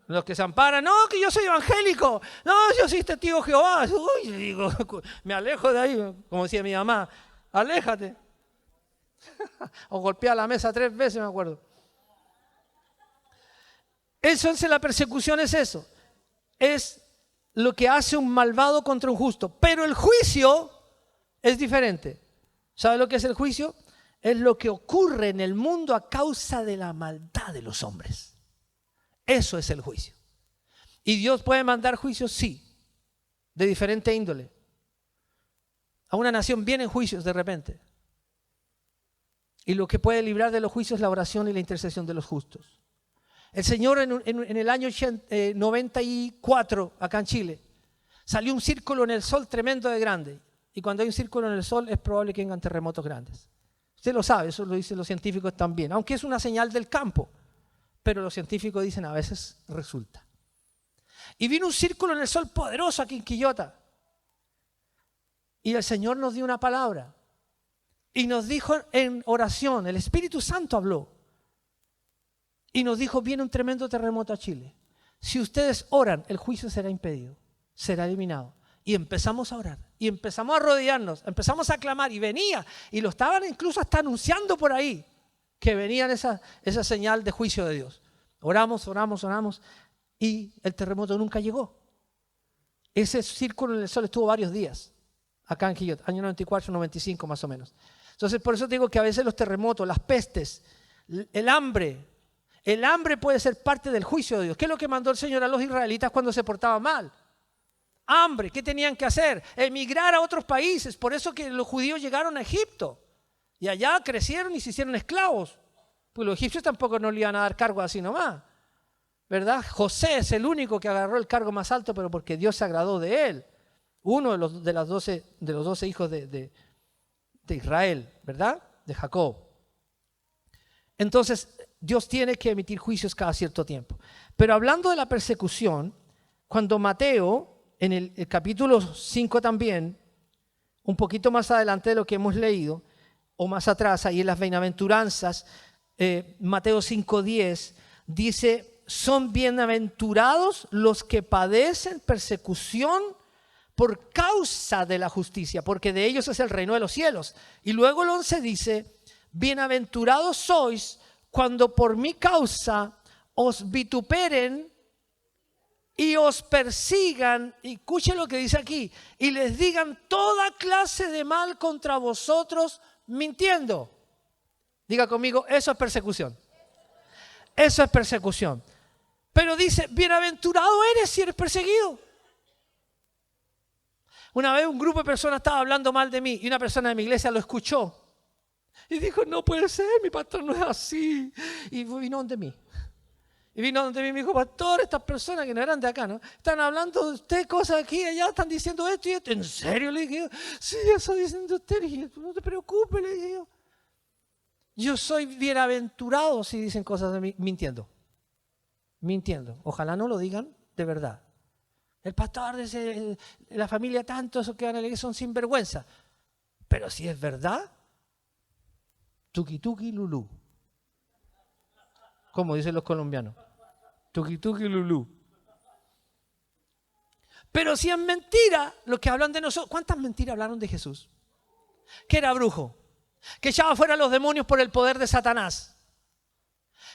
Speaker 2: Los que se amparan, no, que yo soy evangélico, no, yo soy testigo de Jehová. Uy, digo, me alejo de ahí, como decía mi mamá, aléjate. O golpea la mesa 3 veces, me acuerdo. Eso es la persecución, es eso. Es lo que hace un malvado contra un justo. Pero el juicio es diferente. ¿Sabe lo que es el juicio? Es lo que ocurre en el mundo a causa de la maldad de los hombres. Eso es el juicio. ¿Y Dios puede mandar juicios? Sí, de diferente índole. A una nación vienen juicios de repente. Y lo que puede librar de los juicios es la oración y la intercesión de los justos. El Señor en el año 94, acá en Chile, salió un círculo en el sol tremendo de grande. Y cuando hay un círculo en el sol es probable que vengan terremotos grandes. Usted lo sabe, eso lo dicen los científicos también, aunque es una señal del campo. Pero los científicos dicen a veces resulta. Y vino un círculo en el sol poderoso aquí en Quillota. Y el Señor nos dio una palabra. Y nos dijo en oración, el Espíritu Santo habló. Y nos dijo, viene un tremendo terremoto a Chile. Si ustedes oran, el juicio será impedido. será eliminado. Y empezamos a orar, y empezamos a arrodillarnos, empezamos a clamar, y venía, y lo estaban incluso hasta anunciando por ahí, que venía esa señal de juicio de Dios. Oramos, y el terremoto nunca llegó. Ese círculo en el sol estuvo varios días, acá en Quillota, año 94, 95 más o menos. Entonces, por eso digo que a veces los terremotos, las pestes, el hambre puede ser parte del juicio de Dios. ¿Qué es lo que mandó el Señor a los israelitas cuando se portaban mal? Hambre. ¿Qué tenían que hacer? Emigrar a otros países. Por eso que los judíos llegaron a Egipto. Y allá crecieron y se hicieron esclavos. Pues los egipcios tampoco no le iban a dar cargo así nomás. ¿Verdad? José es el único que agarró el cargo más alto, pero porque Dios se agradó de él. Uno de los 12 hijos de Israel, ¿verdad? De Jacob. Entonces, Dios tiene que emitir juicios cada cierto tiempo. Pero hablando de la persecución, cuando Mateo, en el capítulo 5 también, un poquito más adelante de lo que hemos leído, o más atrás, ahí en las bienaventuranzas, Mateo 5:10, dice, son bienaventurados los que padecen persecución por causa de la justicia, porque de ellos es el reino de los cielos. Y luego el 11 dice, bienaventurados sois cuando por mi causa os vituperen y os persigan, y escuchen lo que dice aquí, y les digan toda clase de mal contra vosotros mintiendo. Diga conmigo, eso es persecución. Eso es persecución. Pero dice, bienaventurado eres si eres perseguido. Una vez un grupo de personas estaba hablando mal de mí y una persona de mi iglesia lo escuchó. Y dijo, no puede ser, mi pastor no es así. Y vino donde mí. Y vino donde mí y me dijo, pastor, estas personas que no eran de acá, ¿no? Están hablando de usted cosas aquí y allá, están diciendo esto y esto. ¿En serio? Le dije, sí, eso dicen de usted. Le dije, no te preocupes, le dije yo. Yo soy bienaventurado si dicen cosas de mí, mintiendo. Ojalá no lo digan de verdad. El pastor de la familia tanto, esos que van a la iglesia son sinvergüenza. Pero si es verdad, tuki tuki lulú. Como dicen los colombianos. Tuki tuki lulú. Pero si es mentira, lo que hablan de nosotros, ¿cuántas mentiras hablaron de Jesús? Que era brujo, que echaba fuera a los demonios por el poder de Satanás,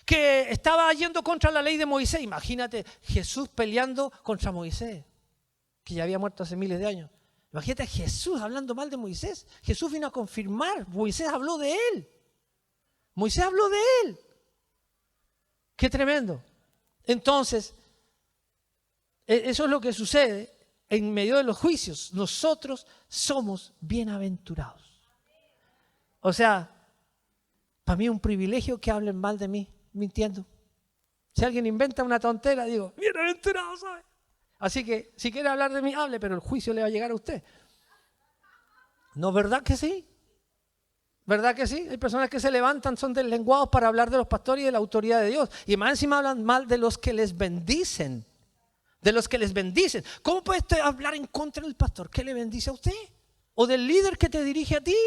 Speaker 2: que estaba yendo contra la ley de Moisés. Imagínate, Jesús peleando contra Moisés, que ya había muerto hace miles de años. Imagínate a Jesús hablando mal de Moisés. Jesús vino a confirmar, Moisés habló de él. Moisés habló de él. Qué tremendo. Entonces, eso es lo que sucede en medio de los juicios. Nosotros somos bienaventurados. O sea, para mí es un privilegio que hablen mal de mí, mintiendo. Si alguien inventa una tontera, digo, bienaventurado, ¿sabes? Así que, si quiere hablar de mí, hable, pero el juicio le va a llegar a usted. ¿No, verdad que sí? ¿Verdad que sí? Hay personas que se levantan, son deslenguados para hablar de los pastores y de la autoridad de Dios. Y más encima hablan mal de los que les bendicen. De los que les bendicen. ¿Cómo puede usted hablar en contra del pastor que le bendice a usted? O del líder que te dirige a ti.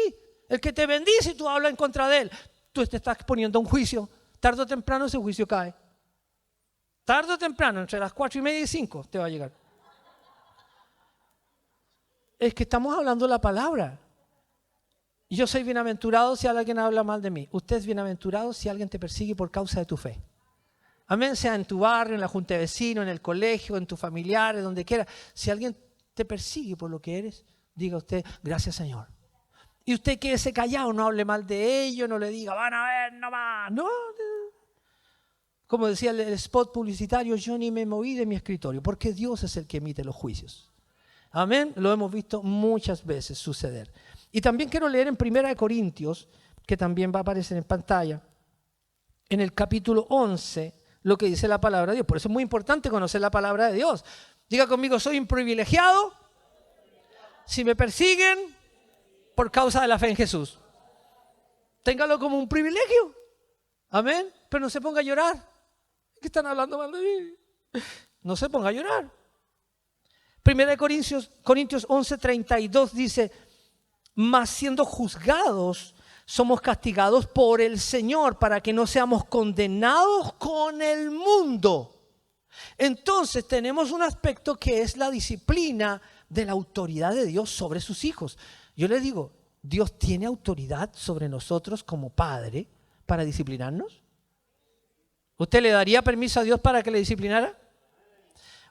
Speaker 2: El que te bendice y tú hablas en contra de él. Tú te estás poniendo a un juicio. Tarde o temprano ese juicio cae. Tarde o temprano, entre las 4:30 y 5 te va a llegar. Es que estamos hablando la palabra. Yo soy bienaventurado si alguien habla mal de mí. Usted es bienaventurado si alguien te persigue por causa de tu fe. Amén, sea en tu barrio, en la junta de vecinos, en el colegio, en tus familiares, donde quiera. Si alguien te persigue por lo que eres, diga usted, gracias Señor. Y usted quédese callado, no hable mal de ellos, no le diga, van a ver nomás. No. Como decía el spot publicitario, yo ni me moví de mi escritorio, porque Dios es el que emite los juicios. Amén, lo hemos visto muchas veces suceder. Y también quiero leer en 1 Corintios, que también va a aparecer en pantalla, en el capítulo 11, lo que dice la palabra de Dios. Por eso es muy importante conocer la palabra de Dios. Diga conmigo, soy un privilegiado si me persiguen por causa de la fe en Jesús. Téngalo como un privilegio. Amén. Pero no se ponga a llorar. ¿Qué están hablando mal de mí? No se ponga a llorar. 1 Corintios 11:32 dice, mas siendo juzgados, somos castigados por el Señor para que no seamos condenados con el mundo. Entonces tenemos un aspecto que es la disciplina de la autoridad de Dios sobre sus hijos. Yo le digo, ¿Dios tiene autoridad sobre nosotros como padre para disciplinarnos? ¿Usted le daría permiso a Dios para que le disciplinara?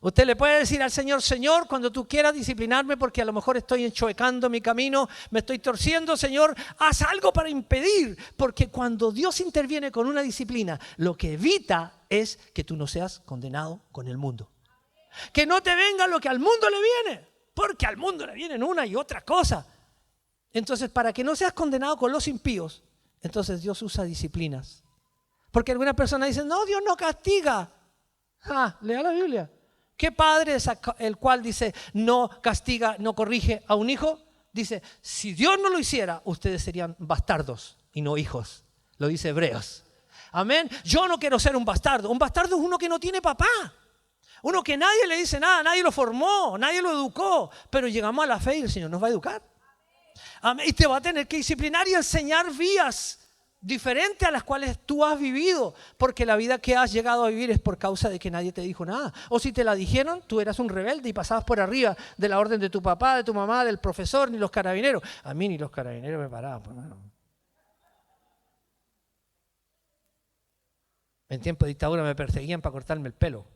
Speaker 2: Usted le puede decir al Señor, Señor, cuando tú quieras disciplinarme porque a lo mejor estoy enchuecando mi camino, me estoy torciendo, Señor, haz algo para impedir. Porque cuando Dios interviene con una disciplina, lo que evita es que tú no seas condenado con el mundo. Que no te venga lo que al mundo le viene, porque al mundo le vienen una y otra cosa. Entonces, para que no seas condenado con los impíos, entonces Dios usa disciplinas. Porque algunas personas dicen, no, Dios no castiga. Lea la Biblia. ¿Qué padre es el cual dice no castiga, no corrige a un hijo? Dice, si Dios no lo hiciera, ustedes serían bastardos y no hijos. Lo dice Hebreos. Amén. Yo no quiero ser un bastardo. Un bastardo es uno que no tiene papá. Uno que nadie le dice nada, nadie lo formó, nadie lo educó. Pero llegamos a la fe y el Señor nos va a educar. Amén. Y te va a tener que disciplinar y enseñar vías diferente a las cuales tú has vivido, porque la vida que has llegado a vivir es por causa de que nadie te dijo nada. O si te la dijeron, tú eras un rebelde y pasabas por arriba de la orden de tu papá, de tu mamá, del profesor, ni los carabineros. A mí ni los carabineros me paraban. En tiempo de dictadura me perseguían para cortarme el pelo.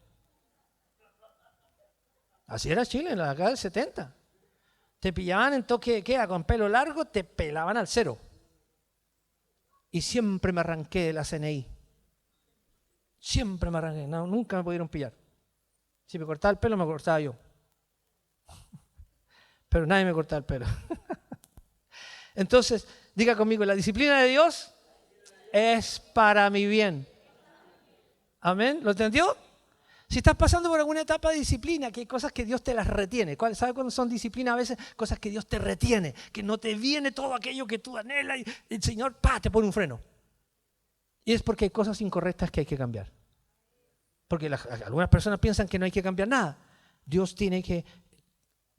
Speaker 2: Así era Chile en la década del 70. Te pillaban en toque de queda con pelo largo, te pelaban al cero. Y siempre me arranqué de la CNI. Siempre me arranqué. No, nunca me pudieron pillar. Si me cortaba el pelo, me cortaba yo. Pero nadie me cortaba el pelo. Entonces, diga conmigo, la disciplina de Dios es para mi bien. Amén. ¿Lo entendió? Si estás pasando por alguna etapa de disciplina, que hay cosas que Dios te las retiene. ¿Sabe cuándo son disciplina? A veces cosas que Dios te retiene, que no te viene todo aquello que tú anhelas y el Señor te pone un freno. Y es porque hay cosas incorrectas que hay que cambiar. Porque algunas personas piensan que no hay que cambiar nada. Dios tiene que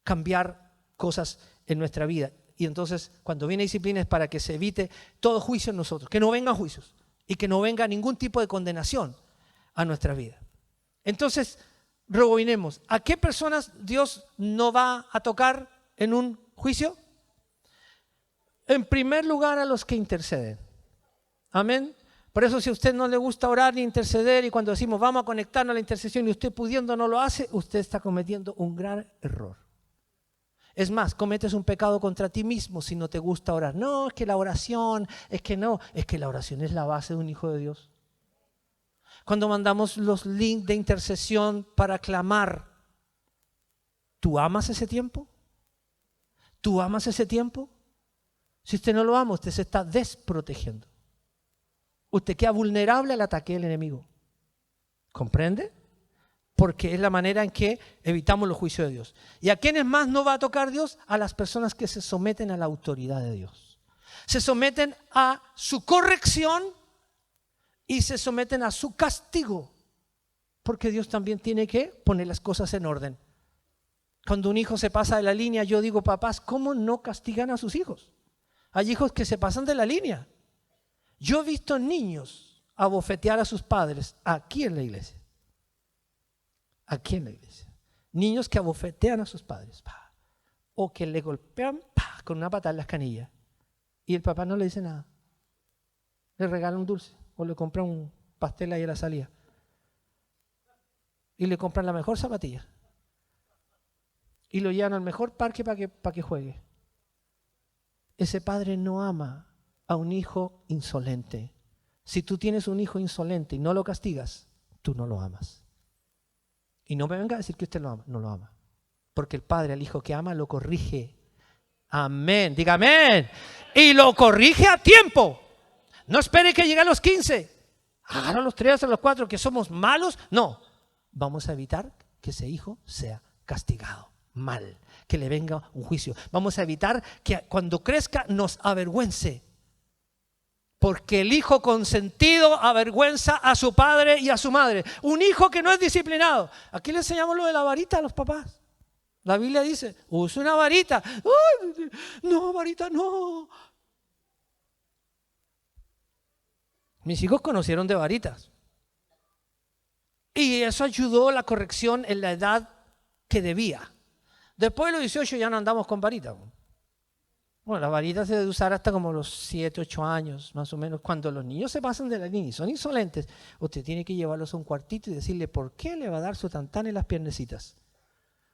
Speaker 2: cambiar cosas en nuestra vida. Y entonces cuando viene disciplina es para que se evite todo juicio en nosotros, que no vengan juicios y que no venga ningún tipo de condenación a nuestra vida. Entonces, rebobinemos. ¿A qué personas Dios no va a tocar en un juicio? En primer lugar, a los que interceden. Amén. Por eso, si a usted no le gusta orar ni interceder, y cuando decimos vamos a conectarnos a la intercesión y usted pudiendo no lo hace, usted está cometiendo un gran error. Es más, cometes un pecado contra ti mismo si no te gusta orar. No, es que la oración, es que la oración es la base de un hijo de Dios. Cuando mandamos los links de intercesión para clamar, ¿tú amas ese tiempo? ¿Tú amas ese tiempo? Si usted no lo ama, usted se está desprotegiendo. Usted queda vulnerable al ataque del enemigo. ¿Comprende? Porque es la manera en que evitamos los juicios de Dios. ¿Y a quiénes más no va a tocar Dios? A las personas que se someten a la autoridad de Dios. Se someten a su corrección y se someten a su castigo, porque Dios también tiene que poner las cosas en orden. Cuando un hijo se pasa de la línea, yo digo, papás, ¿cómo no castigan a sus hijos? Hay hijos que se pasan de la línea. Yo he visto niños abofetear a sus padres aquí en la iglesia. Aquí en la iglesia. Niños que abofetean a sus padres. O que le golpean con una patada en las canillas. Y el papá no le dice nada. Le regala un dulce. O le compran un pastel ahí a la salida. Y le compran la mejor zapatilla. Y lo llevan al mejor parque para que juegue. Ese padre no ama a un hijo insolente. Si tú tienes un hijo insolente y no lo castigas, tú no lo amas. Y no me venga a decir que usted lo ama. No lo ama. Porque el padre al hijo que ama lo corrige. Amén. Diga amén. Y lo corrige a tiempo. No espere que llegue a los 15. Hágalo a los 3, a los 4, que somos malos. No. Vamos a evitar que ese hijo sea castigado mal. Que le venga un juicio. Vamos a evitar que cuando crezca nos avergüence. Porque el hijo consentido avergüenza a su padre y a su madre. Un hijo que no es disciplinado. Aquí le enseñamos lo de la varita a los papás. La Biblia dice, usa una varita. ¡Ay! No, varita, no. Mis hijos conocieron de varitas. Y eso ayudó a la corrección en la edad que debía. Después de los 18 ya no andamos con varita. Bueno, la varita se debe usar hasta como los 7, 8 años, más o menos. Cuando los niños se pasan de la línea y son insolentes, usted tiene que llevarlos a un cuartito y decirle por qué le va a dar su tantán en las piernecitas.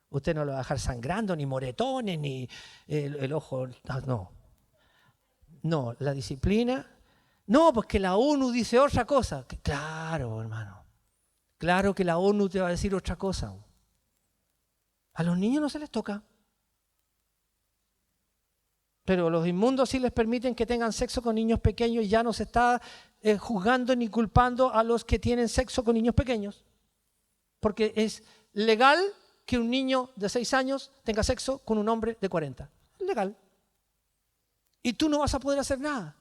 Speaker 2: Usted no lo va a dejar sangrando, ni moretones, ni el ojo. No. No, la disciplina. No, porque la ONU dice otra cosa. Claro, hermano. Claro que la ONU te va a decir otra cosa. A los niños no se les toca. Pero los inmundos sí les permiten que tengan sexo con niños pequeños y ya no se está juzgando ni culpando a los que tienen sexo con niños pequeños. Porque es legal que un niño de 6 años tenga sexo con un hombre de 40. Es legal. Y tú no vas a poder hacer nada.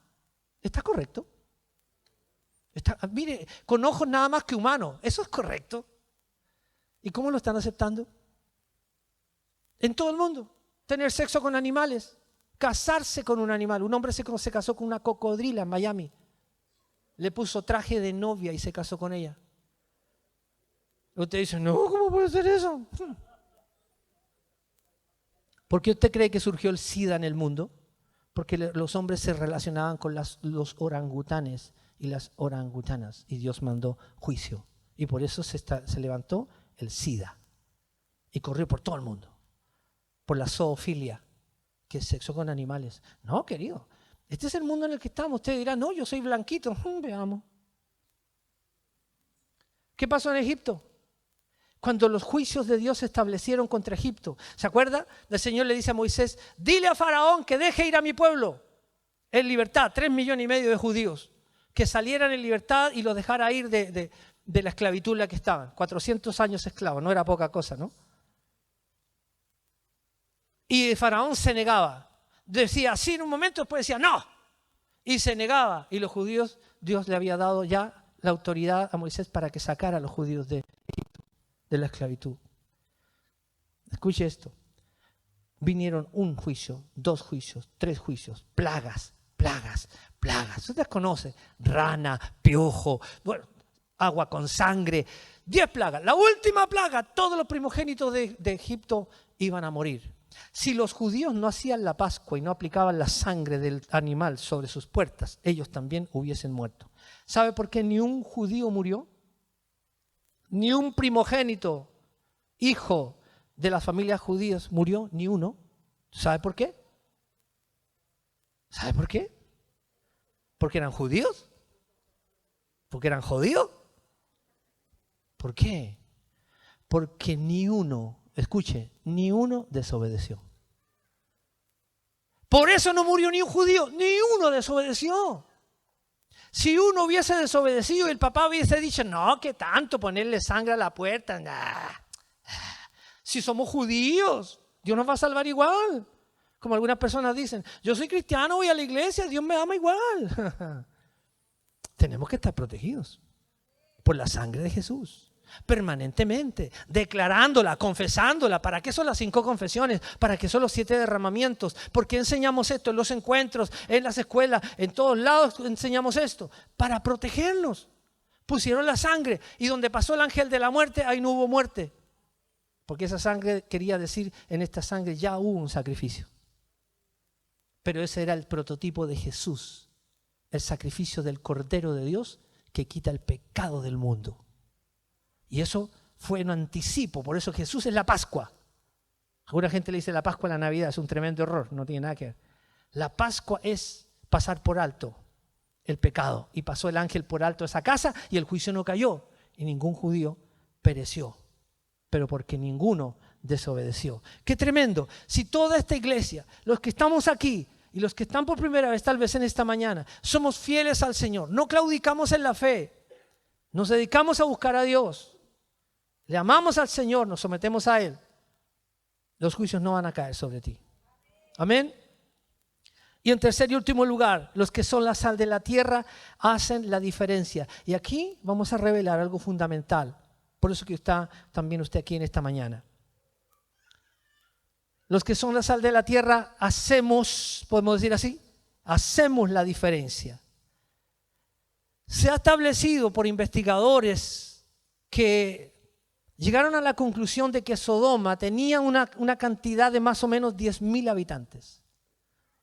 Speaker 2: ¿Está correcto? Mire, con ojos nada más que humanos. Eso es correcto. ¿Y cómo lo están aceptando? En todo el mundo. Tener sexo con animales. Casarse con un animal. Un hombre se casó con una cocodrila en Miami. Le puso traje de novia y se casó con ella. Usted dice, no, ¿cómo puede ser eso? ¿Por qué usted cree que surgió el SIDA en el mundo? Porque los hombres se relacionaban con los orangutanes y las orangutanas. Y Dios mandó juicio. Y por eso se levantó el SIDA. Y corrió por todo el mundo. Por la zoofilia, que es sexo con animales. No, querido. Este es el mundo en el que estamos. Usted dirá, no, yo soy blanquito. Veamos. ¿Qué pasó en Egipto? Cuando los juicios de Dios se establecieron contra Egipto. ¿Se acuerda? El Señor le dice a Moisés, dile a Faraón que deje ir a mi pueblo en libertad, 3,5 millones de judíos, que salieran en libertad y los dejara ir de la esclavitud en la que estaban. 400 años esclavos, no era poca cosa, ¿no? Y Faraón se negaba. Decía sí en un momento, después decía no. Y se negaba. Y los judíos, Dios le había dado ya la autoridad a Moisés para que sacara a los judíos de Egipto, de la esclavitud. Escuche esto. Vinieron 1 juicio, 2 juicios, 3 juicios, plagas. Usted conoce, rana, piojo, bueno, agua con sangre, 10 plagas. La última plaga, todos los primogénitos de Egipto iban a morir. Si los judíos no hacían la Pascua y no aplicaban la sangre del animal sobre sus puertas, ellos también hubiesen muerto. ¿Sabe por qué ni un judío murió? Ni un primogénito, hijo de las familias judías murió, ni uno. ¿Sabe por qué? ¿Sabe por qué? ¿Porque eran judíos? ¿Porque eran judíos? ¿Por qué? Porque ni uno, escuche, ni uno desobedeció. Por eso no murió ni un judío, ni uno desobedeció. Si uno hubiese desobedecido y el papá hubiese dicho, no, ¿qué tanto ponerle sangre a la puerta? Nah. Si somos judíos, Dios nos va a salvar igual. Como algunas personas dicen, yo soy cristiano, voy a la iglesia, Dios me ama igual. Tenemos que estar protegidos por la sangre de Jesús, permanentemente, declarándola, confesándola. ¿Para qué son las 5 confesiones? ¿Para qué son los 7 derramamientos? ¿Por qué enseñamos esto en los encuentros, en las escuelas, en todos lados enseñamos esto? Para protegernos. Pusieron la sangre y donde pasó el ángel de la muerte, ahí no hubo muerte. Porque esa sangre quería decir, en esta sangre ya hubo un sacrificio. Pero ese era el prototipo de Jesús, el sacrificio del Cordero de Dios que quita el pecado del mundo. Y eso fue un anticipo, por eso Jesús es la Pascua. Alguna gente le dice la Pascua a la Navidad, es un tremendo error, no tiene nada que ver. La Pascua es pasar por alto el pecado. Y pasó el ángel por alto esa casa y el juicio no cayó. Y ningún judío pereció, pero porque ninguno desobedeció. ¡Qué tremendo! Si toda esta iglesia, los que estamos aquí y los que están por primera vez tal vez en esta mañana, somos fieles al Señor, no claudicamos en la fe, nos dedicamos a buscar a Dios, le amamos al Señor, nos sometemos a Él, los juicios no van a caer sobre ti. Amén. Y en tercer y último lugar, los que son la sal de la tierra hacen la diferencia. Y aquí vamos a revelar algo fundamental. Por eso que está también usted aquí en esta mañana. Los que son la sal de la tierra hacemos, podemos decir así, hacemos la diferencia. Se ha establecido por investigadores que llegaron a la conclusión de que Sodoma tenía una cantidad de más o menos 10.000 habitantes.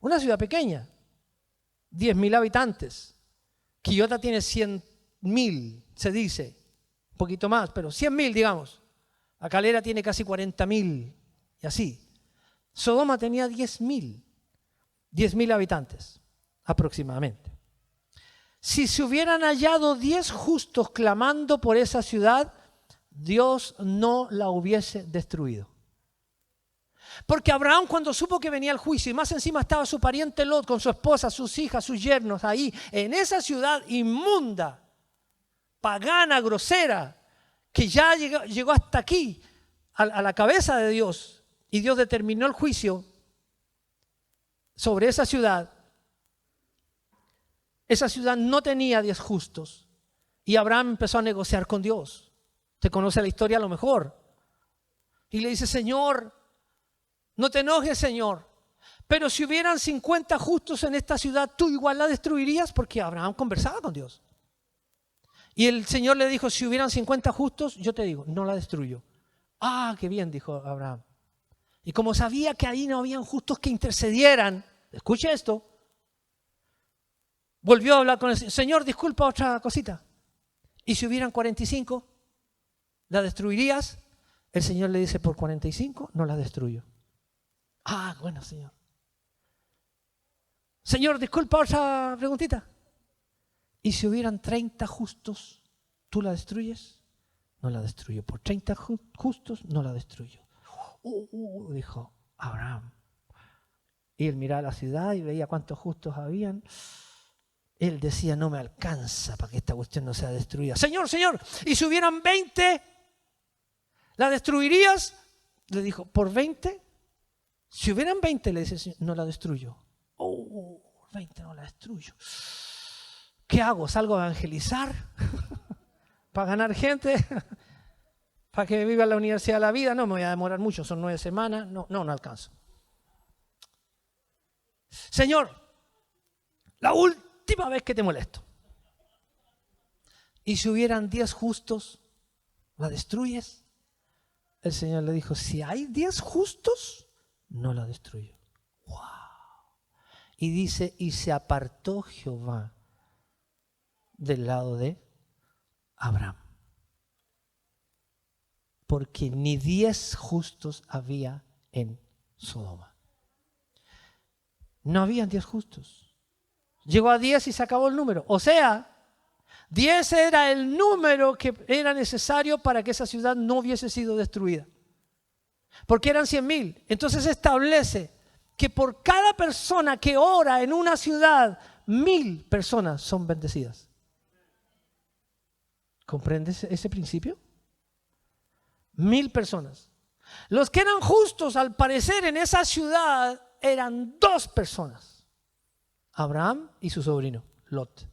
Speaker 2: Una ciudad pequeña, 10.000 habitantes. Quillota tiene 100.000, se dice, un poquito más, pero 100.000 digamos. La Calera tiene casi 40.000 y así. Sodoma tenía 10.000 habitantes aproximadamente. Si se hubieran hallado 10 justos clamando por esa ciudad, Dios no la hubiese destruido. Porque Abraham, cuando supo que venía el juicio y más encima estaba su pariente Lot con su esposa, sus hijas, sus yernos ahí, en esa ciudad inmunda, pagana, grosera, que ya llegó hasta aquí, a la cabeza de Dios, y Dios determinó el juicio sobre esa ciudad. Esa ciudad no tenía 10 justos y Abraham empezó a negociar con Dios. Usted conoce la historia a lo mejor. Y le dice, Señor, no te enojes, Señor, pero si hubieran 50 justos en esta ciudad, ¿tú igual la destruirías? Porque Abraham conversaba con Dios. Y el Señor le dijo, si hubieran 50 justos, yo te digo, no la destruyo. Ah, qué bien, dijo Abraham. Y como sabía que ahí no habían justos que intercedieran, escuche esto, volvió a hablar con el Señor. Señor, disculpa otra cosita. ¿Y si hubieran 45? ¿La destruirías? El Señor le dice, por 45 no la destruyo. Ah, bueno, Señor. Señor, disculpa otra preguntita. ¿Y si hubieran 30 justos, tú la destruyes? No la destruyo. Por 30 justos no la destruyo. Dijo Abraham. Y él miraba la ciudad y veía cuántos justos habían. Él decía, no me alcanza para que esta cuestión no sea destruida. Señor, Señor, ¿y si hubieran 20? ¿La destruirías? Le dijo, ¿por 20? Si hubieran 20, le dice el Señor, no la destruyo. 20 no la destruyo. ¿Qué hago? ¿Salgo a evangelizar? ¿Para ganar gente? ¿Para que viva en la universidad de la vida? No me voy a demorar mucho, son 9 semanas. No alcanzo. Señor, la última vez que te molesto. ¿Y si hubieran 10 justos, la destruyes? El Señor le dijo, si hay 10 justos, no la destruyo. ¡Wow! Y dice, y se apartó Jehová del lado de Abraham. Porque ni 10 justos había en Sodoma. No habían 10 justos. Llegó a 10 y se acabó el número. O sea, 10 era el número que era necesario para que esa ciudad no hubiese sido destruida. Porque eran 100.000. Entonces se establece que por cada persona que ora en una ciudad, 1.000 personas son bendecidas. ¿Comprendes ese principio? 1.000 personas. Los que eran justos, al parecer, en esa ciudad eran 2 personas. Abraham y su sobrino, Lot.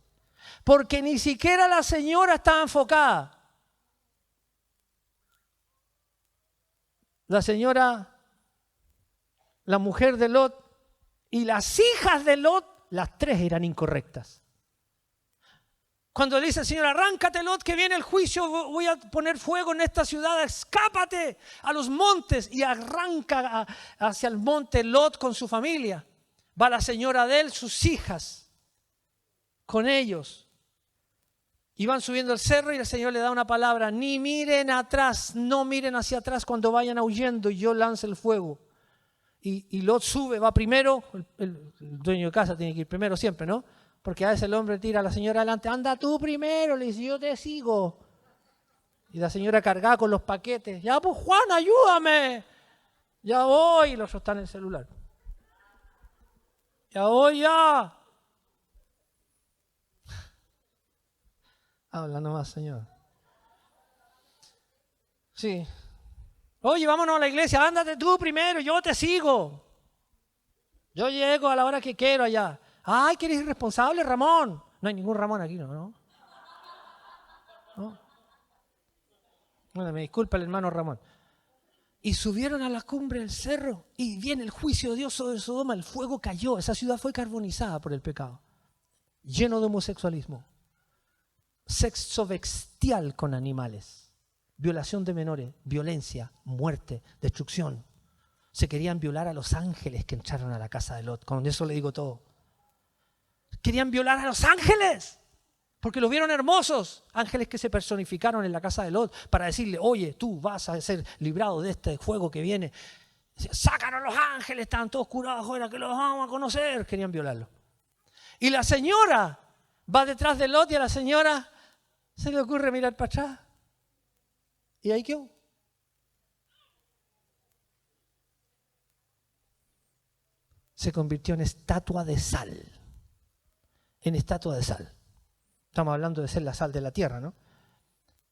Speaker 2: Porque ni siquiera la señora estaba enfocada. La señora, la mujer de Lot y las hijas de Lot, las 3 eran incorrectas. Cuando le dice al Señor, arráncate Lot, que viene el juicio, voy a poner fuego en esta ciudad, escápate a los montes, y arranca hacia el monte Lot con su familia. Va la señora de él, sus hijas, con ellos. Y van subiendo el cerro y el Señor le da una palabra, ni miren atrás, no miren hacia atrás cuando vayan huyendo y yo lance el fuego. Y Lot sube, va primero, el dueño de casa tiene que ir primero siempre, ¿no? Porque a veces el hombre tira a la señora adelante, anda tú primero, le dice, yo te sigo. Y la señora cargada con los paquetes, ya pues Juan, ayúdame. Ya voy, y los otros están en el celular. Ya voy, ya. Habla nomás, Señor. Sí. Oye, vámonos a la iglesia, ándate tú primero, yo te sigo. Yo llego a la hora que quiero allá. Ay, que eres irresponsable, Ramón. No hay ningún Ramón aquí, ¿no? Bueno, me disculpa el hermano Ramón. Y subieron a la cumbre del cerro y viene el juicio de Dios sobre Sodoma. El fuego cayó, esa ciudad fue carbonizada por el pecado. Lleno de homosexualismo. Sexo bestial con animales. Violación de menores, violencia, muerte, destrucción. Se querían violar a los ángeles que entraron a la casa de Lot. Con eso le digo todo. Querían violar a los ángeles porque los vieron hermosos. Ángeles que se personificaron en la casa de Lot para decirle, oye, tú vas a ser librado de este fuego que viene. Sácanos los ángeles, están todos curados afuera, que los vamos a conocer. Querían violarlo. Y la señora va detrás de Lot y a la señora se le ocurre mirar para atrás. ¿Y ahí qué? Se convirtió en estatua de sal. En estatua de sal. Estamos hablando de ser la sal de la tierra, ¿no?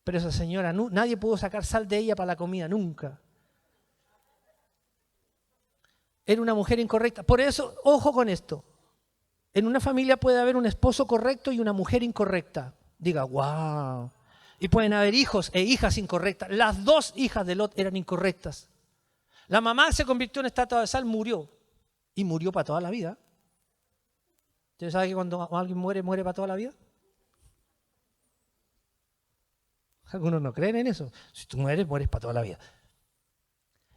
Speaker 2: Pero esa señora, nadie pudo sacar sal de ella para la comida, nunca. Era una mujer incorrecta. Por eso, ojo con esto. En una familia puede haber un esposo correcto y una mujer incorrecta. Diga, wow. Y pueden haber hijos e hijas incorrectas. Las dos hijas de Lot eran incorrectas. La mamá se convirtió en estatua de sal, murió. Y murió para toda la vida. ¿Usted sabe que cuando alguien muere, muere para toda la vida? Algunos no creen en eso. Si tú mueres, mueres para toda la vida.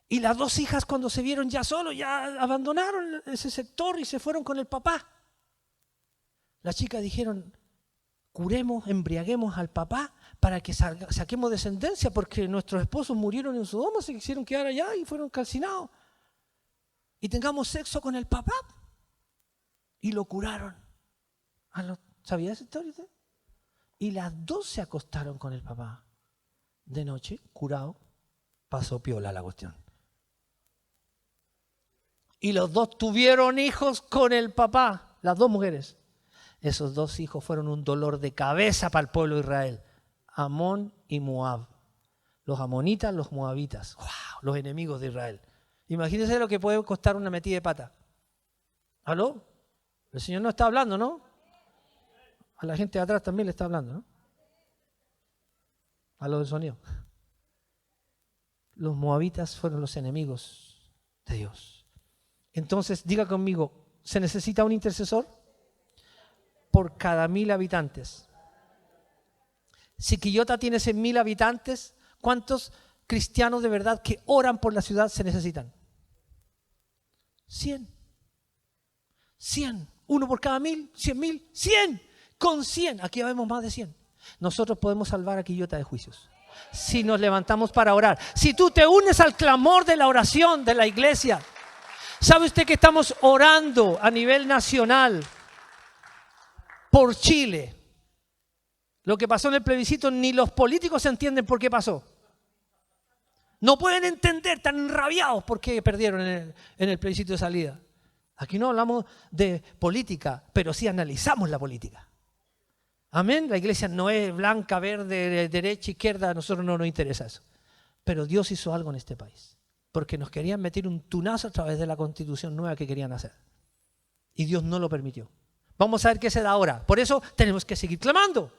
Speaker 2: Y las dos hijas cuando se vieron ya solos, ya abandonaron ese sector y se fueron con el papá. Las chicas dijeron, curemos, embriaguemos al papá para que saquemos descendencia, porque nuestros esposos murieron en Sodoma, se quisieron quedar allá y fueron calcinados. Y tengamos sexo con el papá. Y lo curaron. ¿Sabía esa historia usted? Y las dos se acostaron con el papá. De noche, curado, pasó piola la cuestión. Y los dos tuvieron hijos con el papá, las dos mujeres. Esos dos hijos fueron un dolor de cabeza para el pueblo de Israel. Amón y Moab. Los amonitas, los moabitas. ¡Wow! Los enemigos de Israel. Imagínense lo que puede costar una metida de pata. ¿Aló? El Señor no está hablando, ¿no? A la gente de atrás también le está hablando, ¿no? A los del sonido. Los moabitas fueron los enemigos de Dios. Entonces, diga conmigo, ¿se necesita un intercesor? Por cada 1000 habitantes. Si Quillota tiene 100,000 habitantes, ¿cuántos cristianos de verdad que oran por la ciudad se necesitan? 100. 100. Uno por cada 1000, 100,000, 100. Con 100, aquí vemos más de 100. Nosotros podemos salvar a Quillota de juicios. Si nos levantamos para orar. Si tú te unes al clamor de la oración de la iglesia. ¿Sabe usted que estamos orando a nivel nacional por Chile? Lo que pasó en el plebiscito, ni los políticos entienden por qué pasó. No pueden entender, tan enrabiados porque perdieron en el plebiscito de salida. Aquí no hablamos de política, pero sí analizamos la política. Amén. La iglesia no es blanca, verde, derecha, izquierda. A nosotros no nos interesa eso. Pero Dios hizo algo en este país. Porque nos querían meter un tunazo a través de la constitución nueva que querían hacer. Y Dios no lo permitió. Vamos a ver qué se da ahora. Por eso tenemos que seguir clamando.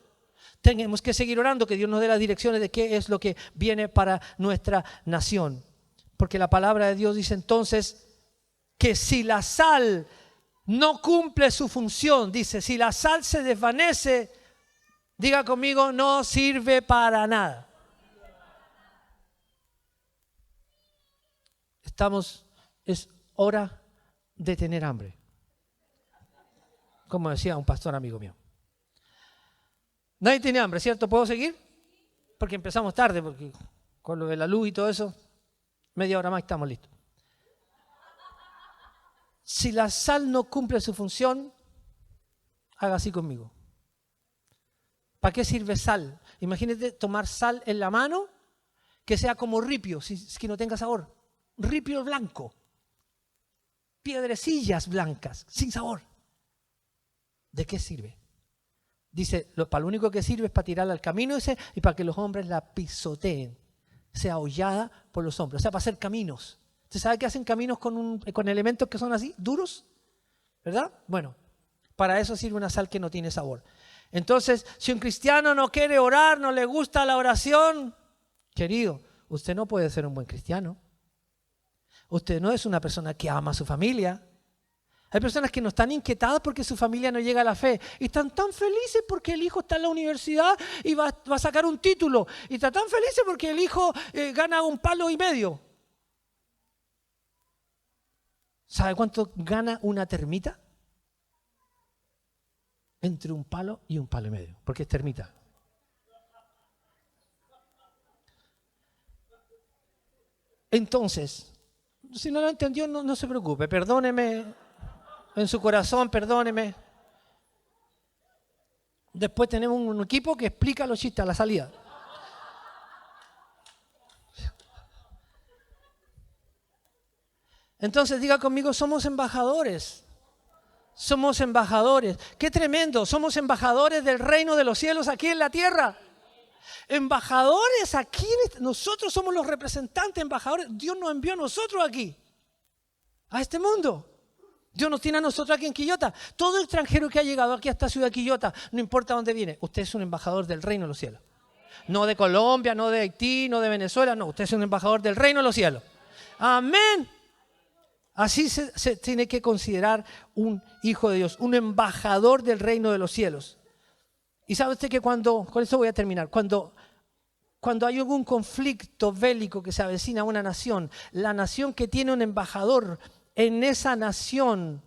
Speaker 2: Tenemos que seguir orando, que Dios nos dé las direcciones de qué es lo que viene para nuestra nación. Porque la palabra de Dios dice entonces que si la sal no cumple su función, dice, si la sal se desvanece, diga conmigo, no sirve para nada. Es hora de tener hambre. Como decía un pastor amigo mío. Nadie tiene hambre, ¿cierto? ¿Puedo seguir? Porque empezamos tarde, porque con lo de la luz y todo eso, media hora más estamos listos. Si la sal no cumple su función, haga así conmigo. ¿Para qué sirve sal? Imagínate tomar sal en la mano que sea como ripio, que no tenga sabor. Ripio blanco. Piedrecillas blancas, sin sabor. ¿De qué sirve? Dice, para lo único que sirve es para tirarla al camino ese y para que los hombres la pisoteen. Sea hollada por los hombres. O sea, para hacer caminos. ¿Usted sabe que hacen caminos con elementos que son así, duros? ¿Verdad? Bueno, para eso sirve una sal que no tiene sabor. Entonces, si un cristiano no quiere orar, no le gusta la oración, querido, usted no puede ser un buen cristiano. Usted no es una persona que ama a su familia. Hay personas que no están inquietadas porque su familia no llega a la fe y están tan felices porque el hijo está en la universidad y va a sacar un título. Y están tan felices porque el hijo gana $1,5. ¿Sabe cuánto gana una termita? Entre $1 y $1,5, porque es termita. Entonces, si no lo entendió, no se preocupe, perdóneme en su corazón, perdóneme. Después tenemos un equipo que explica los chistes a la salida. Entonces diga conmigo, somos embajadores. Somos embajadores. ¡Qué tremendo! Somos embajadores del reino de los cielos aquí en la tierra. Embajadores aquí, nosotros somos los representantes, embajadores. Dios nos envió a nosotros aquí, a este mundo. Dios nos tiene a nosotros aquí en Quillota. Todo extranjero que ha llegado aquí a esta ciudad de Quillota, no importa dónde viene, usted es un embajador del reino de los cielos. No de Colombia, no de Haití, no de Venezuela, no, usted es un embajador del reino de los cielos. Amén. Así se tiene que considerar un hijo de Dios, un embajador del reino de los cielos. Y sabe usted que con eso voy a terminar, cuando hay algún conflicto bélico que se avecina a una nación, la nación que tiene un embajador en esa nación,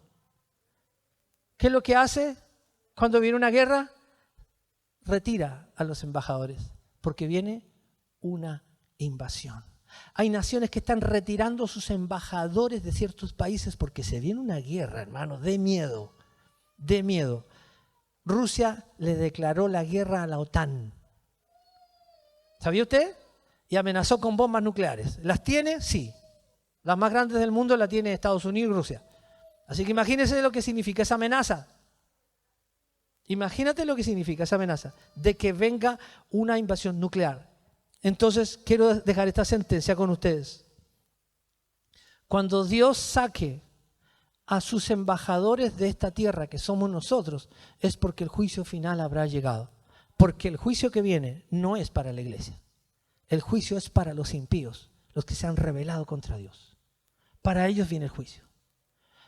Speaker 2: ¿qué es lo que hace cuando viene una guerra? Retira a los embajadores, porque viene una invasión. Hay naciones que están retirando sus embajadores de ciertos países porque se viene una guerra, hermanos, de miedo, de miedo. Rusia le declaró la guerra a la OTAN. ¿Sabía usted? Y amenazó con bombas nucleares. ¿Las tiene? Sí. Las más grandes del mundo las tiene Estados Unidos y Rusia. Así que imagínese lo que significa esa amenaza. Imagínate lo que significa esa amenaza de que venga una invasión nuclear. Entonces, quiero dejar esta sentencia con ustedes. Cuando Dios saque a sus embajadores de esta tierra, que somos nosotros, es porque el juicio final habrá llegado. Porque el juicio que viene no es para la iglesia. El juicio es para los impíos, los que se han rebelado contra Dios. Para ellos viene el juicio.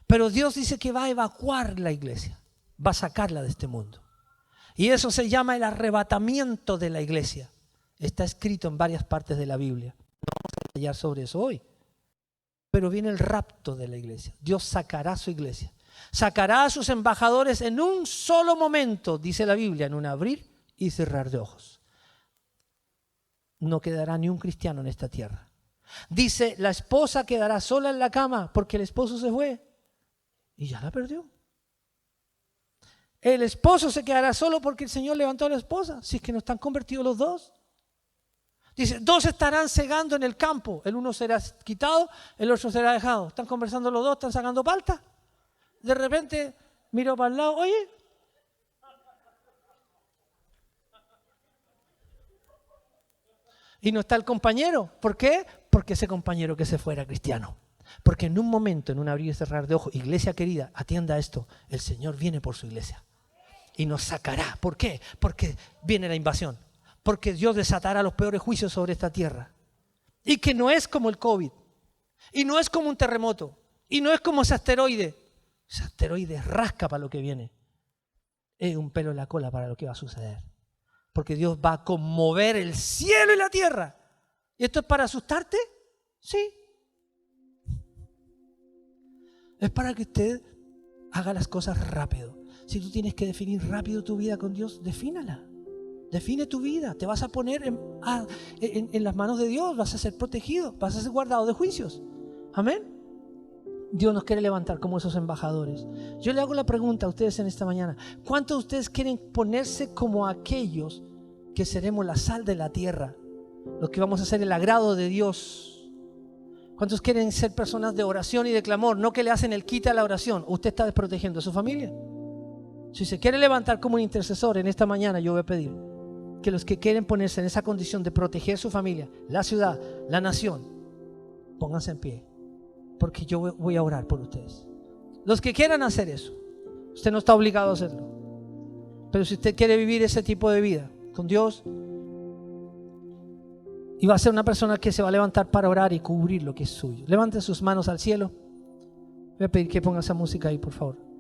Speaker 2: Pero Dios dice que va a evacuar la iglesia, va a sacarla de este mundo. Y eso se llama el arrebatamiento de la iglesia. Está escrito en varias partes de la Biblia. No vamos a detallar sobre eso hoy. Pero viene el rapto de la iglesia. Dios sacará a su iglesia. Sacará a sus embajadores en un solo momento, dice la Biblia, en un abrir y cerrar de ojos. No quedará ni un cristiano en esta tierra. Dice, la esposa quedará sola en la cama porque el esposo se fue y ya la perdió. El esposo se quedará solo porque el Señor levantó a la esposa, si es que no están convertidos los dos. Dice, 2 estarán segando en el campo, el uno será quitado, el otro será dejado. Están conversando los dos, están sacando palta. De repente miro para el lado, oye, y no está el compañero. ¿Por qué? Porque ese compañero que se fue era cristiano. Porque en un momento, en un abrir y cerrar de ojos, iglesia querida, atienda esto, el Señor viene por su iglesia y nos sacará. ¿Por qué? Porque viene la invasión. Porque Dios desatará los peores juicios sobre esta tierra. Y que no es como el COVID. Y no es como un terremoto. Y no es como ese asteroide. Ese asteroide rasca para lo que viene. Es un pelo en la cola para lo que va a suceder. Porque Dios va a conmover el cielo y la tierra. ¿Y esto es para asustarte? Sí. Es para que usted haga las cosas rápido. Si tú tienes que definir rápido tu vida con Dios, defínala. Define tu vida, te vas a poner en las manos de Dios, vas a ser protegido, vas a ser guardado de juicios. Amén. Dios nos quiere levantar como esos embajadores. Yo le hago la pregunta a ustedes en esta mañana. ¿Cuántos de ustedes quieren ponerse como aquellos que seremos la sal de la tierra? Los que vamos a hacer el agrado de Dios. ¿Cuántos quieren ser personas de oración y de clamor? No que le hacen el quite a la oración. Usted está desprotegiendo a su familia. Si se quiere levantar como un intercesor en esta mañana, yo voy a pedir que los que quieren ponerse en esa condición de proteger su familia, la ciudad, la nación, pónganse en pie, porque yo voy a orar por ustedes. Los que quieran hacer eso, usted no está obligado a hacerlo, pero si usted quiere vivir ese tipo de vida con Dios, y va a ser una persona que se va a levantar para orar y cubrir lo que es suyo. Levante sus manos al cielo. Voy a pedir que ponga esa música ahí, por favor.